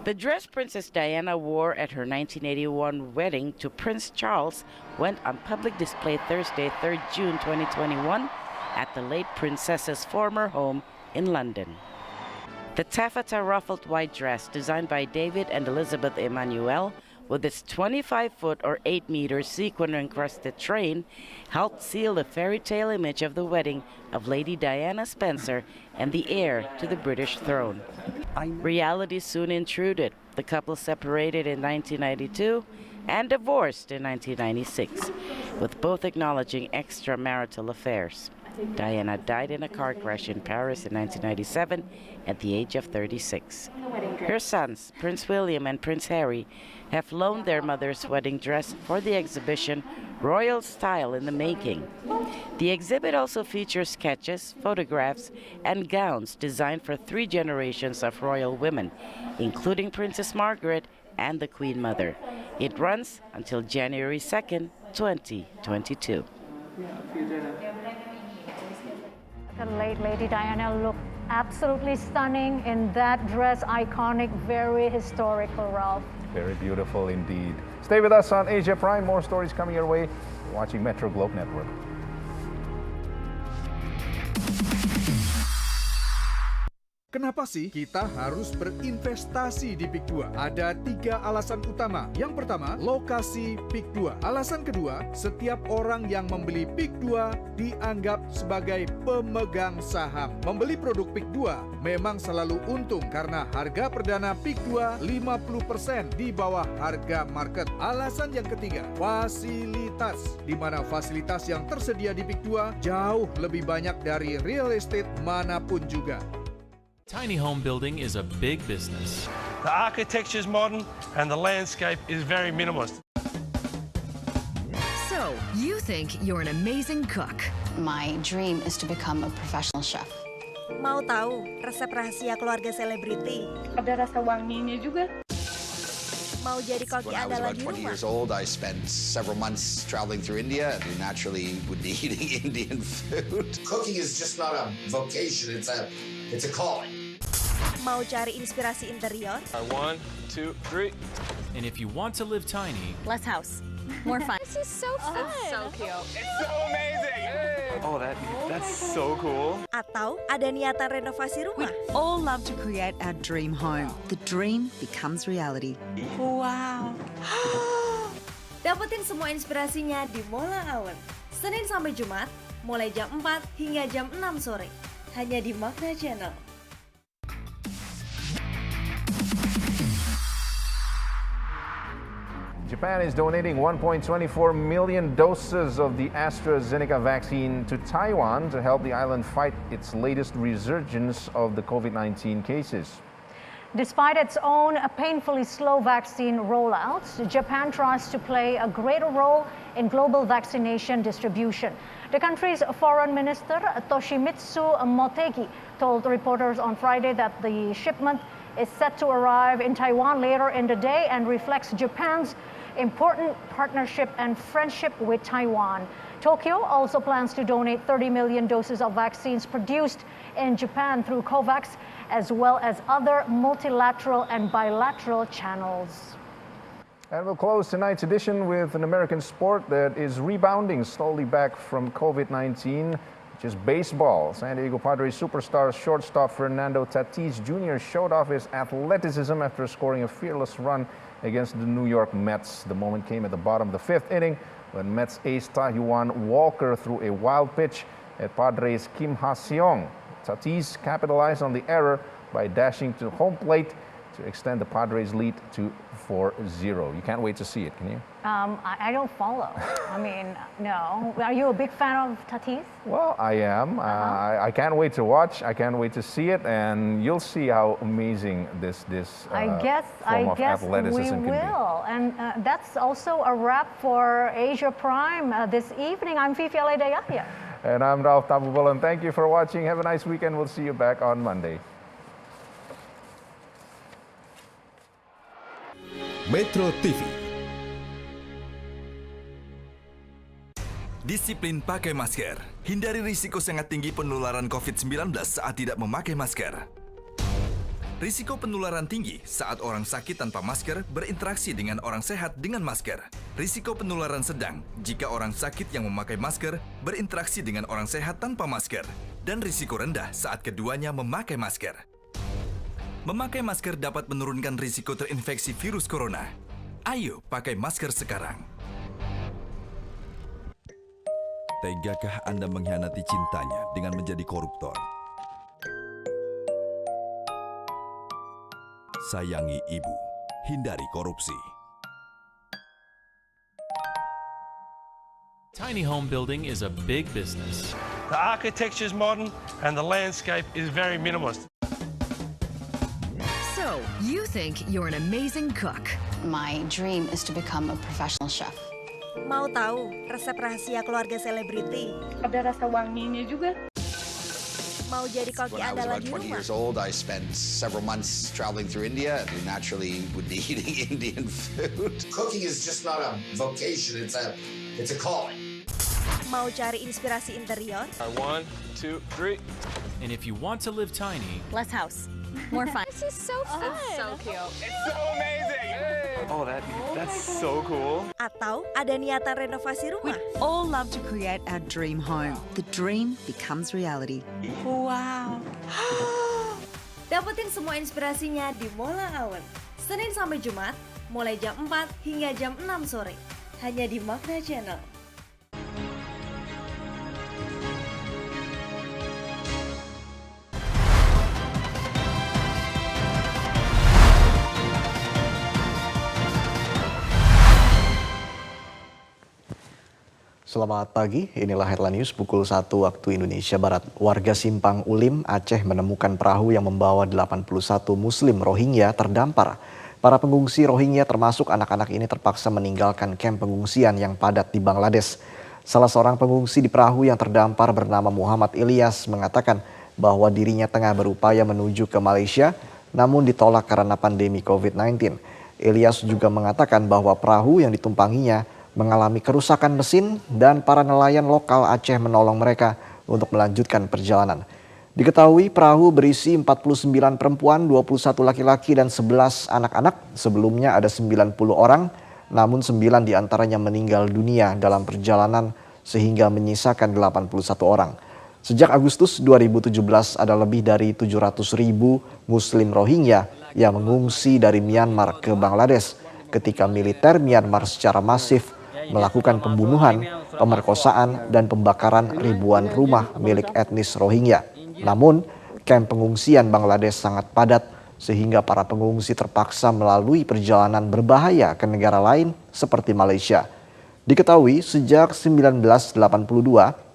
Speaker 2: The dress Princess Diana wore at her 1981 wedding to Prince Charles went on public display Thursday, 3rd June 2021 at the late princess's former home in London. The taffeta ruffled white dress, designed by David and Elizabeth Emanuel, with its 25-foot or 8-meter sequin-encrusted train, helped seal the fairy tale image of the wedding of Lady Diana Spencer and the heir to the British throne. Reality soon intruded. The couple separated in 1992 and divorced in 1996, with both acknowledging extramarital affairs. Diana died in a car crash in Paris in 1997 at the age of 36. Her sons, Prince William and Prince Harry, have loaned their mother's wedding dress for the exhibition Royal Style in the Making. The exhibit also features sketches, photographs, and gowns designed for 3 generations of royal women, including Princess Margaret and the Queen Mother. It runs until January 2nd, 2022.
Speaker 30: The late Lady Diana looked Absolutely stunning in that dress, iconic, very historical, Ralph.
Speaker 29: Very beautiful indeed. Stay with us on Asia Prime. More stories coming your way. You're watching Metro Globe Network.
Speaker 16: Kenapa sih kita harus berinvestasi di PIK 2? Ada 3 alasan utama. Yang pertama, lokasi PIK 2. Alasan kedua, setiap orang yang membeli PIK 2 dianggap sebagai pemegang saham. Membeli produk PIK 2 memang selalu untung karena harga perdana PIK 2 50% di bawah harga market. Alasan yang ketiga, fasilitas. Di mana fasilitas yang tersedia di PIK 2 jauh lebih banyak dari real estate manapun juga.
Speaker 21: Tiny home building is a big business.
Speaker 22: The architecture is modern and the landscape is very minimalist.
Speaker 23: So, you think you're an amazing cook.
Speaker 26: My dream is to become a professional chef.
Speaker 24: Mau tahu resep rahasia keluarga selebriti?
Speaker 6: Ada rasa wanginya juga.
Speaker 24: Mau jadi koki
Speaker 27: When I was
Speaker 24: andalan
Speaker 27: about
Speaker 24: di
Speaker 27: 20
Speaker 24: rumah?
Speaker 27: years old, I spent several months traveling through India. We naturally would be eating Indian food. Cooking is just not a vocation, it's a calling.
Speaker 24: Mau cari inspirasi interior?
Speaker 21: 1, 2, 3. And if you want to live tiny,
Speaker 26: Less house. More fun.
Speaker 24: This is so fun.
Speaker 26: So cute.
Speaker 21: it's so amazing. Oh, that's so cool.
Speaker 24: Atau ada niatan renovasi rumah?
Speaker 28: All love to create our dream home. The dream becomes reality.
Speaker 24: Wow. Dapetin semua inspirasinya di Mola Hour. Senin sampai Jumat, mulai jam 4 hingga jam 6 sore. Hanya di Makna Channel.
Speaker 29: Japan is donating 1.24 million doses of the AstraZeneca vaccine to Taiwan to help the island fight its latest resurgence of the COVID-19 cases.
Speaker 30: Despite its own painfully slow vaccine rollouts, Japan tries to play a greater role in global vaccination distribution. The country's foreign minister, Toshimitsu Motegi, told reporters on Friday that the shipment is set to arrive in Taiwan later in the day and reflects Japan's important partnership and friendship with Taiwan. Tokyo also plans to donate 30 million doses of vaccines produced in Japan through COVAX, as well as other multilateral and bilateral channels.
Speaker 29: And we'll close tonight's edition with an American sport that is rebounding slowly back from COVID-19, which is baseball. San Diego Padres superstar shortstop Fernando Tatis Jr. showed off his athleticism after scoring a fearless run against the New York Mets. The moment came at the bottom of the 5th inning when Mets ace Tajuan Walker threw a wild pitch at Padres Kim Ha-seong. Tatis capitalized on the error by dashing to home plate to extend the Padres' lead to 4-0. You can't wait to see it, can you?
Speaker 30: I don't follow. I mean, no. Are you a big fan of Tatis?
Speaker 29: Well, I am. I can't wait to watch. I can't wait to see it, and you'll see how amazing this form of athleticism
Speaker 30: we will. And that's also a wrap for Asia Prime this evening. I'm Fifi Aledayahya.
Speaker 29: And I'm Ralph Tabubolan. Thank you for watching. Have a nice weekend. We'll see you back on Monday.
Speaker 3: Metro TV.
Speaker 4: Disiplin pakai masker. Hindari risiko sangat tinggi penularan COVID-19 saat tidak memakai masker. Risiko penularan tinggi saat orang sakit tanpa masker berinteraksi dengan orang sehat dengan masker. Risiko penularan sedang jika orang sakit yang memakai masker berinteraksi dengan orang sehat tanpa masker. Dan risiko rendah saat keduanya memakai masker. Memakai masker dapat menurunkan risiko terinfeksi virus corona. Ayo pakai masker sekarang.
Speaker 3: Tegakah Anda mengkhianati cintanya dengan menjadi koruptor? Sayangi ibu, hindari korupsi.
Speaker 21: tiny home building is a big business.
Speaker 22: The architecture is modern and the landscape is very minimalist.
Speaker 23: So, you think you're an amazing cook.
Speaker 26: My dream is to become a professional chef.
Speaker 24: Mau tahu resep rahasia keluarga selebriti?
Speaker 6: Ada rasa wanginya juga.
Speaker 24: Mau jadi koki
Speaker 27: When I was
Speaker 24: andalan
Speaker 27: about
Speaker 24: di
Speaker 27: 20
Speaker 24: rumah?
Speaker 27: years old, I spent several months traveling through India. We naturally would be eating Indian food. Cooking is just not a vocation, it's a calling.
Speaker 24: Mau cari inspirasi interior?
Speaker 22: 1, 2, 3.
Speaker 21: And if you want to live tiny,
Speaker 26: Less house, more fun.
Speaker 24: This is so fun.
Speaker 26: It's so cute.
Speaker 22: It's so amazing! Oh, that's so cool.
Speaker 24: Atau ada niatan renovasi rumah?
Speaker 28: All love to create our dream home. The dream becomes reality.
Speaker 24: Wow. Dapetin semua inspirasinya di Mola Awan. Senin sampai Jumat, mulai jam 4 hingga jam 6 sore. Hanya di Makna Channel.
Speaker 5: Selamat pagi, inilah headline news pukul 1 waktu Indonesia Barat. Warga Simpang Ulim, Aceh menemukan perahu yang membawa 81 Muslim Rohingya terdampar. Para pengungsi Rohingya termasuk anak-anak ini terpaksa meninggalkan kamp pengungsian yang padat di Bangladesh. Salah seorang pengungsi di perahu yang terdampar bernama Muhammad Ilyas mengatakan bahwa dirinya tengah berupaya menuju ke Malaysia namun ditolak karena pandemi COVID-19. Ilyas juga mengatakan bahwa perahu yang ditumpanginya mengalami kerusakan mesin dan para nelayan lokal Aceh menolong mereka untuk melanjutkan perjalanan. Diketahui perahu berisi 49 perempuan, 21 laki-laki dan 11 anak-anak. Sebelumnya ada 90 orang, namun 9 diantaranya meninggal dunia dalam perjalanan sehingga menyisakan 81 orang. Sejak Agustus 2017 ada lebih dari 700.000 Muslim Rohingya yang mengungsi dari Myanmar ke Bangladesh ketika militer Myanmar secara masif melakukan pembunuhan, pemerkosaan, dan pembakaran ribuan rumah milik etnis Rohingya. Namun, kamp pengungsian Bangladesh sangat padat sehingga para pengungsi terpaksa melalui perjalanan berbahaya ke negara lain seperti Malaysia. Diketahui sejak 1982,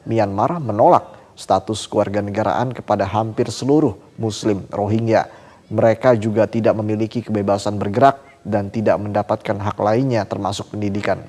Speaker 5: Myanmar menolak status kewarganegaraan kepada hampir seluruh Muslim Rohingya. Mereka juga tidak memiliki kebebasan bergerak dan tidak mendapatkan hak lainnya termasuk pendidikan.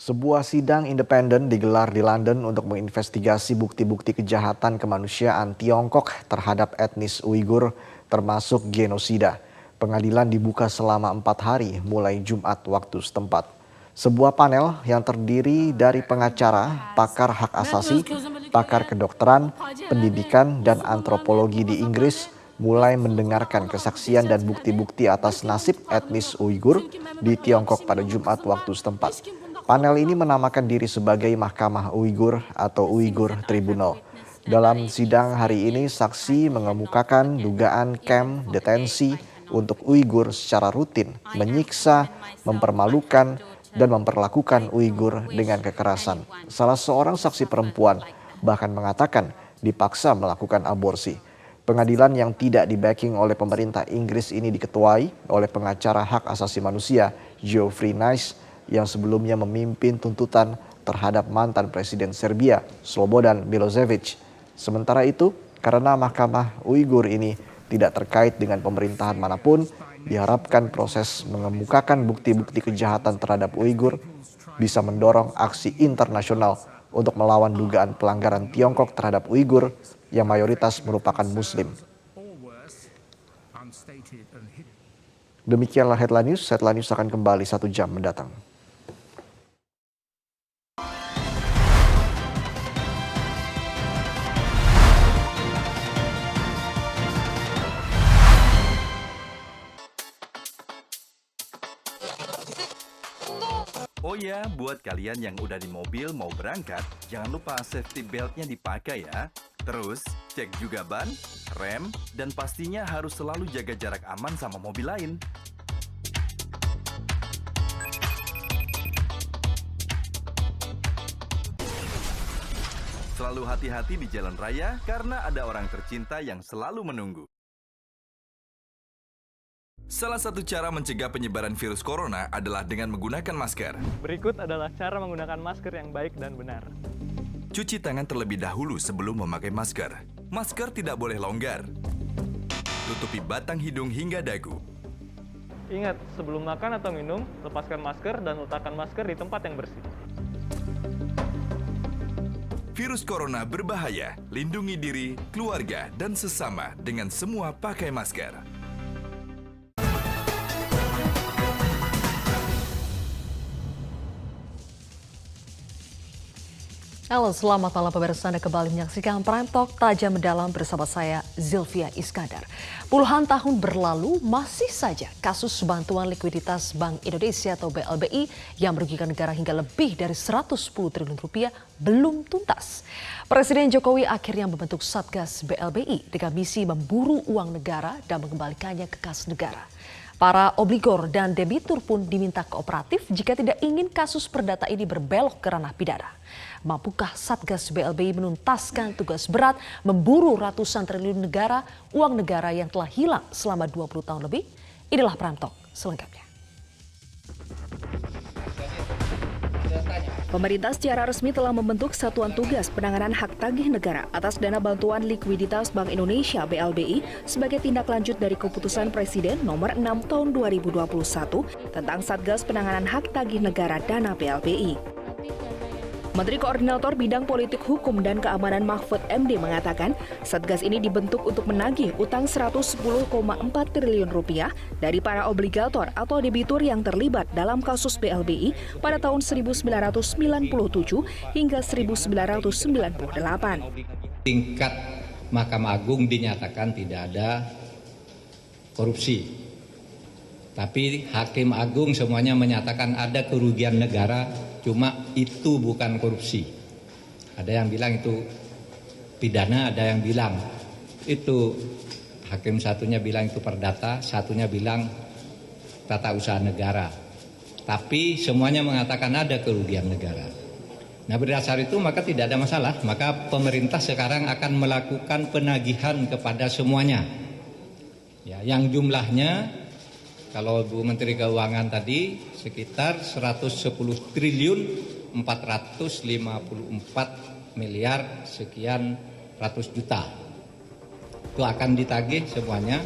Speaker 5: Sebuah sidang independen digelar di London untuk menginvestigasi bukti-bukti kejahatan kemanusiaan Tiongkok terhadap etnis Uighur termasuk genosida. Pengadilan dibuka selama 4 hari mulai Jumat waktu setempat. Sebuah panel yang terdiri dari pengacara, pakar hak asasi, pakar kedokteran, pendidikan, dan antropologi di Inggris mulai mendengarkan kesaksian dan bukti-bukti atas nasib etnis Uighur di Tiongkok pada Jumat waktu setempat. Panel ini menamakan diri sebagai Mahkamah Uighur atau Uighur Tribunal. Dalam sidang hari ini, saksi mengemukakan dugaan kamp detensi untuk Uighur secara rutin, menyiksa, mempermalukan, dan memperlakukan Uighur dengan kekerasan. Salah seorang saksi perempuan bahkan mengatakan dipaksa melakukan aborsi. Pengadilan yang tidak di-backing oleh pemerintah Inggris ini diketuai oleh pengacara hak asasi manusia Geoffrey Nice yang sebelumnya memimpin tuntutan terhadap mantan Presiden Serbia Slobodan Milosevic. Sementara itu, karena Mahkamah Uighur ini tidak terkait dengan pemerintahan manapun, diharapkan proses mengemukakan bukti-bukti kejahatan terhadap Uighur bisa mendorong aksi internasional untuk melawan dugaan pelanggaran Tiongkok terhadap Uighur yang mayoritas merupakan Muslim. Demikianlah headline news. Headline news akan kembali 1 jam mendatang.
Speaker 4: Oh ya, buat kalian yang udah di mobil mau berangkat, jangan lupa safety belt-nya dipakai ya. Terus, cek juga ban, rem, dan pastinya harus selalu jaga jarak aman sama mobil lain. Selalu hati-hati di jalan raya karena ada orang tercinta yang selalu menunggu. Salah satu cara mencegah penyebaran virus corona adalah dengan menggunakan masker.
Speaker 7: Berikut adalah cara menggunakan masker yang baik dan benar.
Speaker 4: Cuci tangan terlebih dahulu sebelum memakai masker. Masker tidak boleh longgar. Tutupi batang hidung hingga dagu.
Speaker 7: Ingat, sebelum makan atau minum, lepaskan masker dan letakkan masker di tempat yang bersih.
Speaker 4: Virus corona berbahaya. Lindungi diri, keluarga, dan sesama dengan semua pakai masker.
Speaker 8: Halo, selamat malam pemirsa. Anda kembali menyaksikan Prime Talk Tajam Mendalam bersama saya Zilvia Iskandar. Puluhan tahun berlalu masih saja kasus bantuan likuiditas Bank Indonesia atau BLBI yang merugikan negara hingga lebih dari 110 triliun rupiah belum tuntas. Presiden Jokowi akhirnya membentuk Satgas BLBI dengan misi memburu uang negara dan mengembalikannya ke kas negara. Para obligor dan debitur pun diminta kooperatif jika tidak ingin kasus perdata ini berbelok ke ranah pidana. Mampukah Satgas BLBI menuntaskan tugas berat memburu ratusan triliun uang negara yang telah hilang selama 20 tahun lebih? Inilah Prime Talk selengkapnya.
Speaker 9: Pemerintah secara resmi telah membentuk Satuan Tugas Penanganan Hak Tagih Negara atas dana bantuan likuiditas Bank Indonesia BLBI sebagai tindak lanjut dari keputusan Presiden nomor 6 tahun 2021 tentang Satgas Penanganan Hak Tagih Negara dana BLBI. Menteri Koordinator Bidang Politik Hukum dan Keamanan Mahfud MD mengatakan Satgas ini dibentuk untuk menagih utang 110,4 triliun rupiah dari para obligator atau debitur yang terlibat dalam kasus BLBI pada tahun 1997 hingga 1998.
Speaker 10: Tingkat Mahkamah Agung dinyatakan tidak ada korupsi. Tapi Hakim Agung semuanya menyatakan ada kerugian negara, cuma itu bukan korupsi. Ada yang bilang itu pidana, ada yang bilang itu hakim satunya bilang itu perdata, satunya bilang tata usaha negara. Tapi semuanya mengatakan ada kerugian negara. Nah, berdasar itu maka tidak ada masalah, maka pemerintah sekarang akan melakukan penagihan kepada semuanya. Ya, yang jumlahnya kalau Bu Menteri Keuangan tadi sekitar 110 triliun 454 miliar sekian ratus juta. Itu akan ditagih semuanya.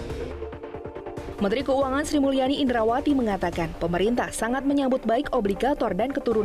Speaker 9: Menteri Keuangan Sri Mulyani Indrawati mengatakan pemerintah sangat menyambut baik obligator dan keturunan